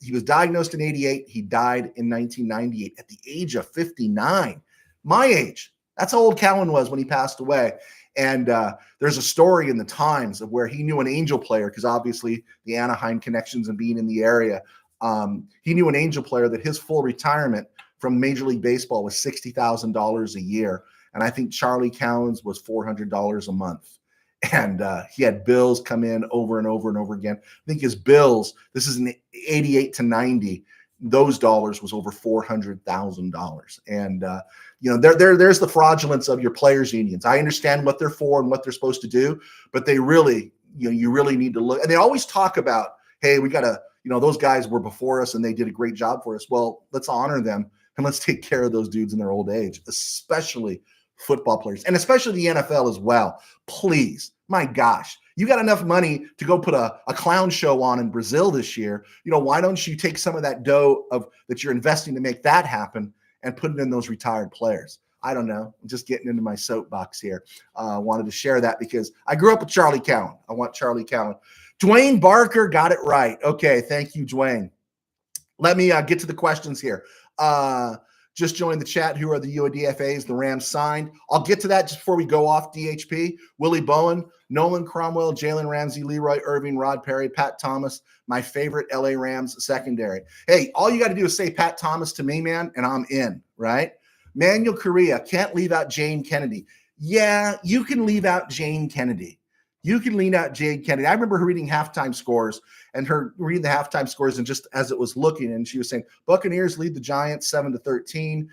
He was diagnosed in 88. He died in 1998 at the age of 59. My age. That's how old Cowan was when he passed away. And there's a story in the Times of where he knew an Angel player, because obviously the Anaheim connections and being in the area. He knew an Angel player that his full retirement from Major League Baseball was $60,000 a year. And I think Charlie Cowan's was $400 a month. And he had bills come in over and over and over again. I think his bills, this is in 88 to 90, those dollars was over $400,000. And, there's the fraudulence of your players unions. I understand what they're for and what they're supposed to do, but they really, you really need to look. And they always talk about, hey, we got to, those guys were before us and they did a great job for us. Well, let's honor them and let's take care of those dudes in their old age, especially football players and especially the NFL as well. Please, my gosh, you got enough money to go put a clown show on in Brazil this year. Why don't you take some of that dough that you're investing to make that happen and put it in those retired players. I don't know. I'm just getting into my soapbox here. Wanted to share that because I grew up with Charlie Cowan. I want Charlie Cowan. Dwayne Barker got it right. Okay, thank you, Dwayne. Let me get to the questions here. Just joined the chat. Who are the UADFAs the Rams signed? I'll get to that just before we go off DHP. Willie Bowen, Nolan Cromwell, Jalen Ramsey, Leroy Irving, Rod Perry, Pat Thomas, my favorite LA Rams secondary. Hey, all you got to do is say Pat Thomas to me, man, and I'm in, right? Manuel Correa, can't leave out Jane Kennedy. Yeah, you can leave out Jane Kennedy. You can lean out Jane Kennedy. I remember her reading halftime scores and her reading the halftime scores and just as it was looking, and she was saying Buccaneers lead the Giants 7-13,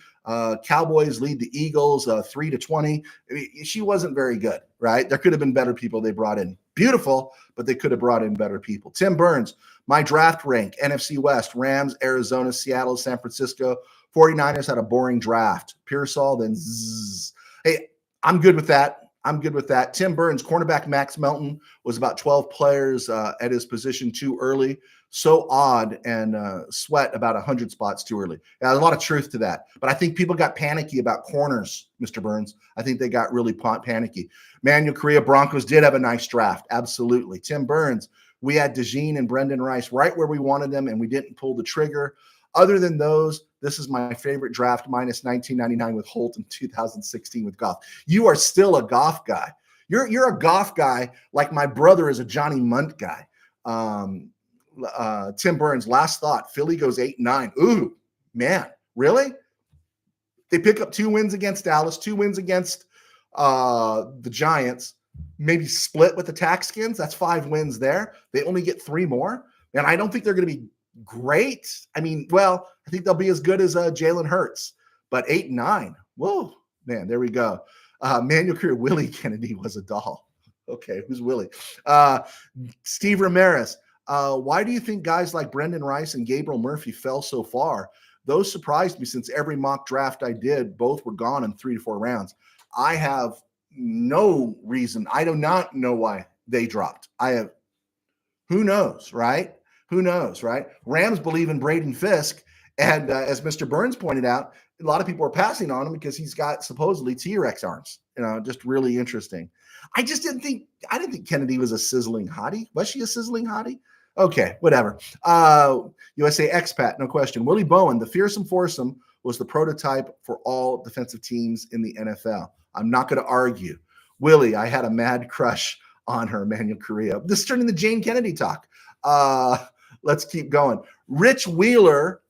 Cowboys lead the Eagles 3-20. I mean, she wasn't very good, right? There could have been better people they brought in. Beautiful, but they could have brought in better people. Tim Burns, my draft rank, NFC West, Rams, Arizona, Seattle, San Francisco. 49ers had a boring draft. Pearsall, then zzz. Hey, I'm good with that. I'm good with that. Tim Burns, cornerback Max Melton was about 12 players at his position too early. So odd, and Sweat about 100 spots too early. Yeah, there's a lot of truth to that. But I think people got panicky about corners, Mr. Burns. I think they got really panicky. Manuel Correa, Broncos did have a nice draft. Absolutely. Tim Burns, we had DeJean and Brendan Rice right where we wanted them, and we didn't pull the trigger. Other than those, this is my favorite draft, minus 1999 with Holt and 2016 with Goff. You are still a Goff guy. You're a Goff guy like my brother is a Johnny Munt guy. Tim Burns, last thought, Philly goes 8-9. Ooh, man, really? They pick up 2 wins against Dallas, 2 wins against the Giants, maybe split with the Taxkins. That's 5 wins there. They only get 3 more. And I don't think they're going to be great. I mean, well, I think they'll be as good as Jalen Hurts, but 8-9. Whoa, man, there we go. Manuel Career, Willie Kennedy was a doll. Okay, who's Willie? Steve Ramirez, why do you think guys like Brendan Rice and Gabriel Murphy fell so far? Those surprised me since every mock draft I did, both were gone in 3 to 4 rounds. I have no reason. I do not know why they dropped. Who knows, right? Who knows, right? Rams believe in Braden Fisk. And as Mr. Burns pointed out, a lot of people are passing on him because he's got supposedly T-Rex arms. Just really interesting. I didn't think Kennedy was a sizzling hottie. Was she a sizzling hottie? Okay, whatever. USA expat, no question. Willie Bowen, the fearsome foursome, was the prototype for all defensive teams in the NFL. I'm not going to argue. Willie, I had a mad crush on her, Manuel Correa. This is turning the Jane Kennedy talk. Let's keep going. Rich Wheeler,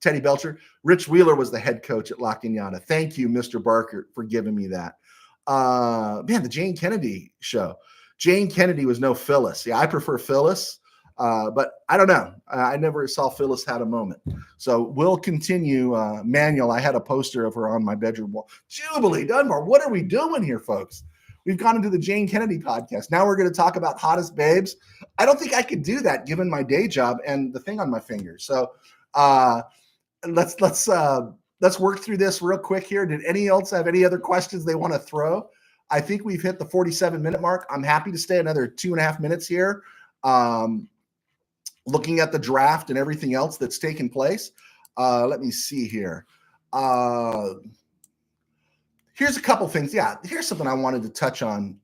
Teddy Belcher. Rich Wheeler was the head coach at La Cañada. Thank you, Mr. Barker, for giving me that. Man, the Jane Kennedy show. Jane Kennedy was no Phyllis. Yeah, I prefer Phyllis, but I don't know. I never saw Phyllis had a moment. So we'll continue. Manuel, I had a poster of her on my bedroom wall. Jubilee Dunbar, what are we doing here, folks? We've gone into the Jane Kennedy podcast. Now we're going to talk about hottest babes. I don't think I could do that given my day job and the thing on my finger. So let's work through this real quick here. Did any else have any other questions they want to throw? I think we've hit the 47-minute mark. I'm happy to stay another 2.5 minutes here, looking at the draft and everything else that's taken place. Let me see here. Here's a couple things. Yeah, here's something I wanted to touch on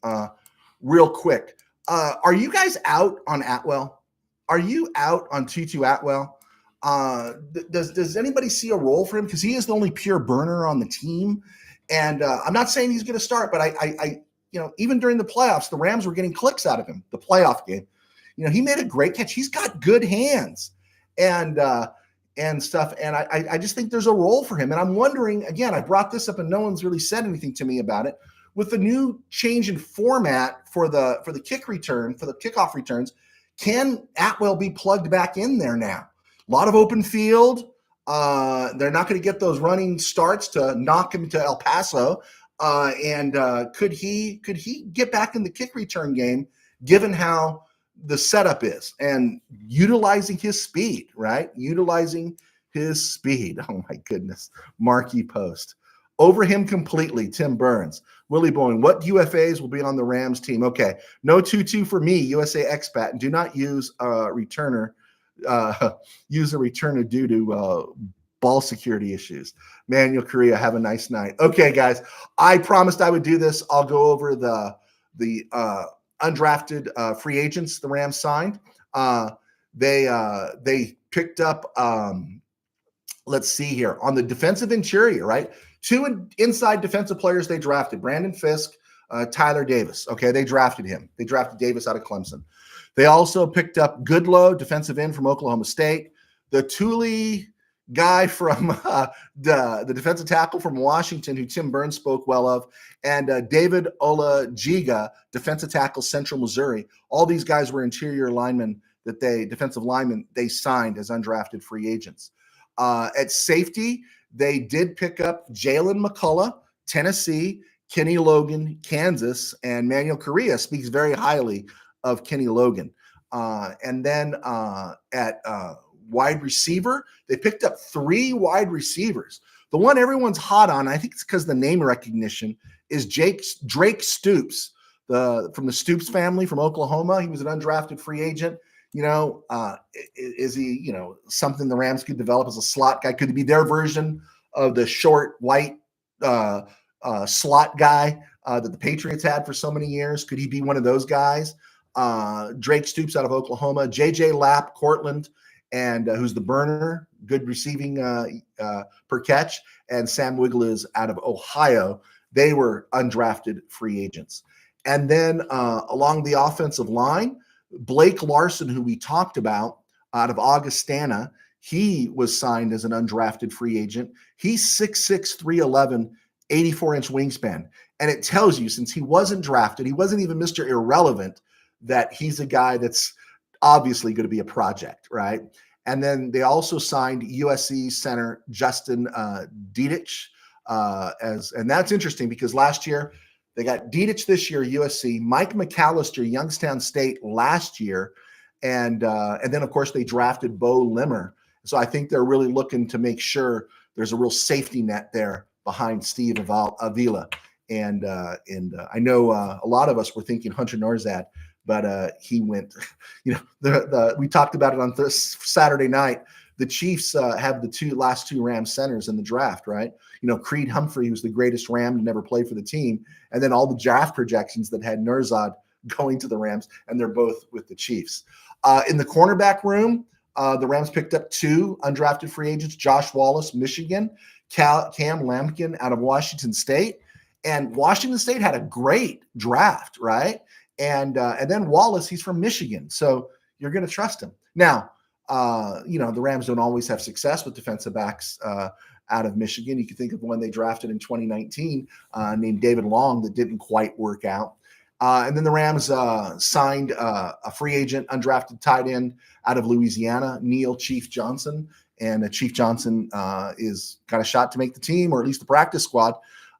real quick. Are you guys out on Atwell? Are you out on Tutu Atwell? Does anybody see a role for him? Because he is the only pure burner on the team. And I'm not saying he's going to start, but I even during the playoffs, the Rams were getting clicks out of him, the playoff game. He made a great catch. He's got good hands and stuff. And I just think there's a role for him. And I'm wondering, again, I brought this up and no one's really said anything to me about it. With the new change in format for the kick return, for the kickoff returns, can Atwell be plugged back in there now? A lot of open field. They're not going to get those running starts to knock him to El Paso. Could he get back in the kick return game, given how the setup is and utilizing his speed, right? Utilizing his speed. Oh my goodness. Marquee post. Over him completely, Tim Burns. Willie Bowen, what UFAs will be on the Rams team? Okay, no 2-2 for me, USA expat. Do not use a returner use a returner due to ball security issues. Manuel Correa, have a nice night. Okay, guys, I promised I would do this. I'll go over the undrafted free agents the Rams signed. They picked up. Let's see here on the defensive interior, right? Two inside defensive players they drafted: Brandon Fisk, Tyler Davis. Okay, they drafted him. They drafted Davis out of Clemson. They also picked up Goodlow, defensive end from Oklahoma State. The Thule guy from the defensive tackle from Washington, who Tim Burns spoke well of, and David Olajiga, defensive tackle, Central Missouri. All these guys were interior linemen defensive linemen they signed as undrafted free agents. At safety, they did pick up Jalen McCullough, Tennessee, Kenny Logan, Kansas, and Manuel Correa speaks very highly of Kenny Logan. And then at wide receiver, they picked up 3 wide receivers. The one everyone's hot on, I think it's because the name recognition, is Drake Stoops, from the Stoops family from Oklahoma. He was an undrafted free agent. Is he, something the Rams could develop as a slot guy? Could he be their version of the short, white slot guy that the Patriots had for so many years? Could he be one of those guys? Drake Stoops out of Oklahoma, JJ Lapp, Cortland, and who's the burner, good receiving per catch, and Sam Wiggles out of Ohio. They were undrafted free agents. And then along the offensive line, Blake Larson, who we talked about out of Augustana, he was signed as an undrafted free agent. He's 6'6", 311, 84-inch wingspan. And it tells you, since he wasn't drafted, he wasn't even Mr. Irrelevant, that he's a guy that's obviously going to be a project, right? And then they also signed USC center Justin Dedich, and that's interesting because last year they got Dedich this year, USC, Mike McAllister, Youngstown State last year, and then of course they drafted Bo Limmer. So I think they're really looking to make sure there's a real safety net there behind Steve Avila. And I know a lot of us were thinking Hunter Norzad, but he went. We talked about it on Saturday night. The Chiefs have the last two Rams centers in the draft, right? Creed Humphrey, who's the greatest Ram to never play for the team, and then all the draft projections that had Norzad going to the Rams, and they're both with the Chiefs. In the cornerback room, the Rams picked up 2 undrafted free agents: Josh Wallace, Michigan, Cam Lampkin out of Washington State. And Washington State had a great draft, right? And then Wallace, he's from Michigan, so you're going to trust him. Now, the Rams don't always have success with defensive backs out of Michigan. You can think of one they drafted in 2019 named David Long that didn't quite work out. And then the Rams signed a free agent, undrafted tight end out of Louisiana, Neil Chief Johnson. And Chief Johnson is got a shot to make the team, or at least the practice squad.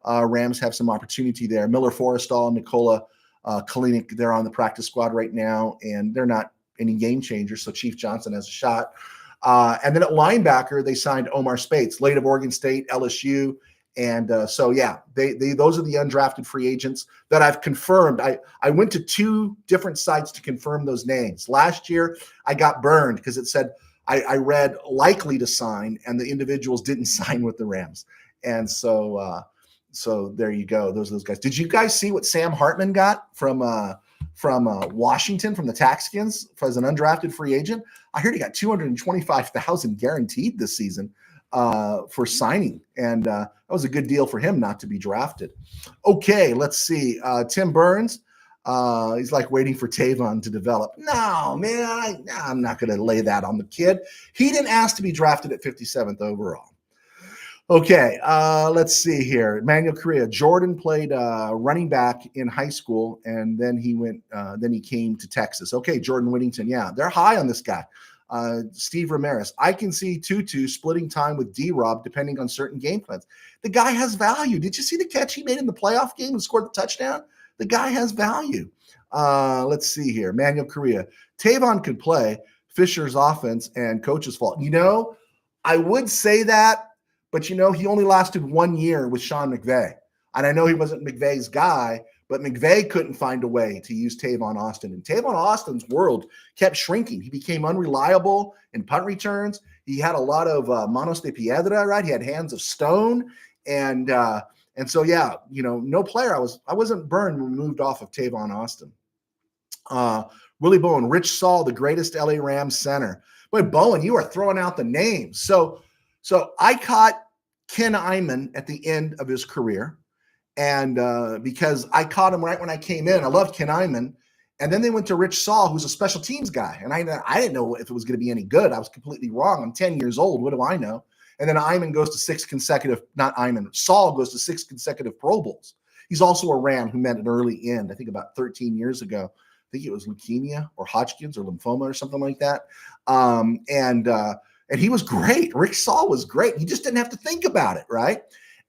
Rams have some opportunity there. Miller Forrestall, Nikola Kalinick, they're on the practice squad right now, and they're not any game changers, so Chief Johnson has a shot. And then at linebacker, they signed Omar Spates, late of Oregon State, LSU. And those are the undrafted free agents that I've confirmed. I went to 2 different sites to confirm those names. Last year, I got burned because it said I read likely to sign, and the individuals didn't sign with the Rams. And so there you go. Those are those guys. Did you guys see what Sam Hartman got from Washington, from the Texans, as an undrafted free agent? I heard he got $225,000 guaranteed this season for signing, and that was a good deal for him not to be drafted. Okay, let's see. Tim Burns, he's like waiting for Tavon to develop. No, man, I'm not going to lay that on the kid. He didn't ask to be drafted at 57th overall. Okay, let's see here. Manuel Correa. Jordan played running back in high school, and then he came to Texas. Okay, Jordan Whittington. Yeah, they're high on this guy. Steve Ramirez. I can see Tutu splitting time with D-Rob depending on certain game plans. The guy has value. Did you see the catch he made in the playoff game and scored the touchdown? The guy has value. Let's see here. Manuel Correa. Tavon could play. Fisher's offense and coach's fault. I would say that, but he only lasted 1 year with Sean McVay. And I know he wasn't McVay's guy, But McVay couldn't find a way to use Tavon Austin. And Tavon Austin's world kept shrinking. He became unreliable in punt returns. He had a lot of manos de piedra, right? He had hands of stone. And so, yeah, no player. I wasn't burned when we moved off of Tavon Austin. Willie Bowen, Rich Saul, the greatest LA Rams center. Boy, Bowen, you are throwing out the names. So I caught Ken Iman at the end of his career. And because I caught him right when I came in. I loved Ken Iman. And then they went to Rich Saul, who's a special teams guy. And I didn't know if it was going to be any good. I was completely wrong. I'm 10 years old. What do I know? And then Saul goes to 6 consecutive Pro Bowls. He's also a Ram who met an early end, I think about 13 years ago. I think it was leukemia or Hodgkin's or lymphoma or something like that. And he was great. Rich Saul was great. He just didn't have to think about it, right?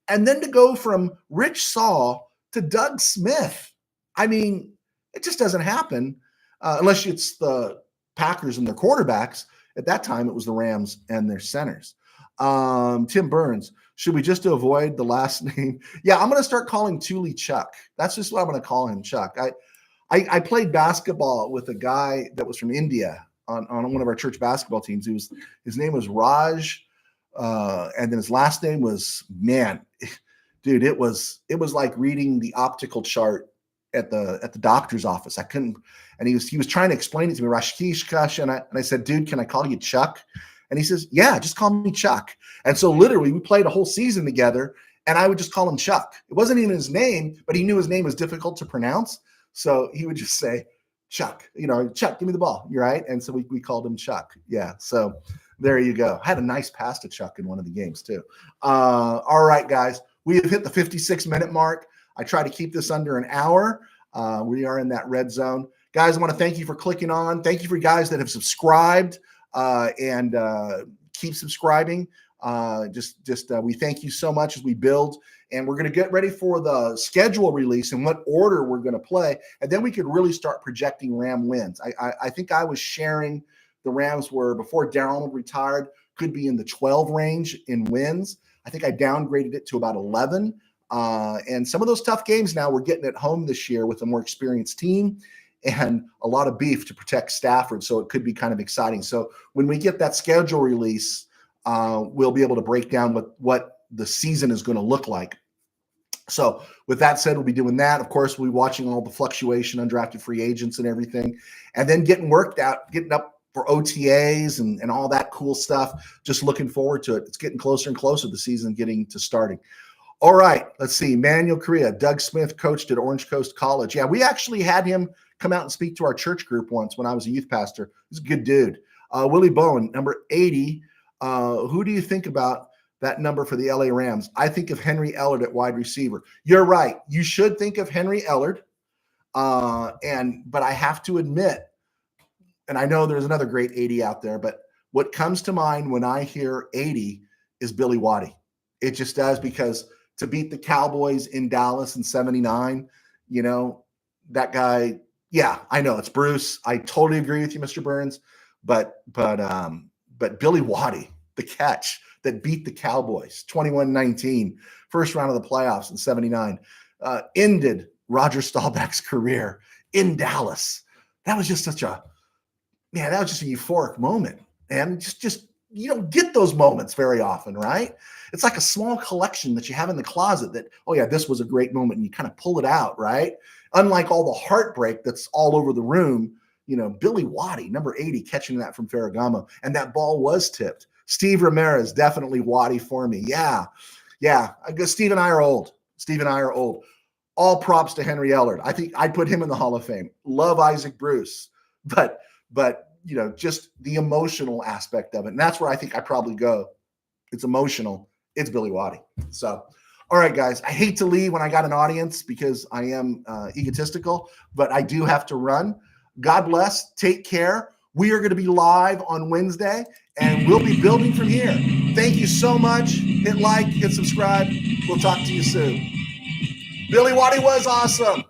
And then to go from Rich Saul to Doug Smith, I mean, it just doesn't happen unless it's the Packers and their quarterbacks. At that time, it was the Rams and their centers. Tim Burns, should we just avoid the last name? Yeah, I'm going to start calling Thule Chuck. That's just what I'm going to call him, Chuck. I played basketball with a guy that was from India on one of our church basketball teams. His name was Raj, and then his last name was, dude, it was like reading the optical chart at the doctor's office. I couldn't, and he was trying to explain it to me, Rashkesh, and I said, dude, can I call you Chuck? And he says, yeah, just call me Chuck. And so literally we played a whole season together, and I would just call him Chuck. It wasn't even his name, but he knew his name was difficult to pronounce. So he would just say, Chuck, Chuck, give me the ball. You're right. And so we called him Chuck. Yeah. So there you go. I had a nice pass to Chuck in one of the games too. All right, guys, we have hit the 56-minute mark. I try to keep this under an hour. We are in that red zone. Guys, I want to thank you for clicking on. Thank you for guys that have subscribed and keep subscribing. We thank you so much as we build, and we're going to get ready for the schedule release and what order we're going to play. And then we could really start projecting Ram wins. I think I was sharing the Rams were, before Darnold retired, could be in the 12 range in wins. I think I downgraded it to about 11. And some of those tough games now we're getting at home this year with a more experienced team and a lot of beef to protect Stafford. So it could be kind of exciting. So when we get that schedule release, we'll be able to break down what the season is going to look like. So with that said, we'll be doing that. Of course, we'll be watching all the fluctuation, undrafted free agents and everything, and then getting worked out, getting up for OTAs and all that cool stuff. Just looking forward to it. It's getting closer and closer, the season getting to starting. All right, let's see. Manuel Correa, Doug Smith coached at Orange Coast College. Yeah, we actually had him come out and speak to our church group once when I was a youth pastor. He's a good dude. Willie Bowen, number 80. Who do you think about that number for the LA Rams? I think of Henry Ellard at wide receiver. You're right. You should think of Henry Ellard. But I have to admit, and I know there's another great 80 out there, but what comes to mind when I hear 80 is Billy Waddy. It just does, because to beat the Cowboys in Dallas in 79, that guy, yeah, I know it's Bruce. I totally agree with you, Mr. Burns, but Billy Waddy, the catch that beat the Cowboys 21-19, first round of the playoffs in 79, ended Roger Staubach's career in Dallas. That was just that was just a euphoric moment. And just you don't get those moments very often, right? It's like a small collection that you have in the closet that, oh yeah, this was a great moment, and you kind of pull it out, right? Unlike all the heartbreak that's all over the room, Billy Waddy, number 80, catching that from Ferragamo, and that ball was tipped. Steve Ramirez, definitely Waddy for me. Yeah. I guess Steve and I are old. All props to Henry Ellard. I think I'd put him in the Hall of Fame. Love Isaac Bruce, but just the emotional aspect of it. And that's where I think I probably go. It's emotional. It's Billy Waddy. So, all right, guys, I hate to leave when I got an audience because I am egotistical, but I do have to run. God bless. Take care. We are going to be live on Wednesday, and we'll be building from here. Thank you so much. Hit like, hit subscribe. We'll talk to you soon. Billy Waddy was awesome.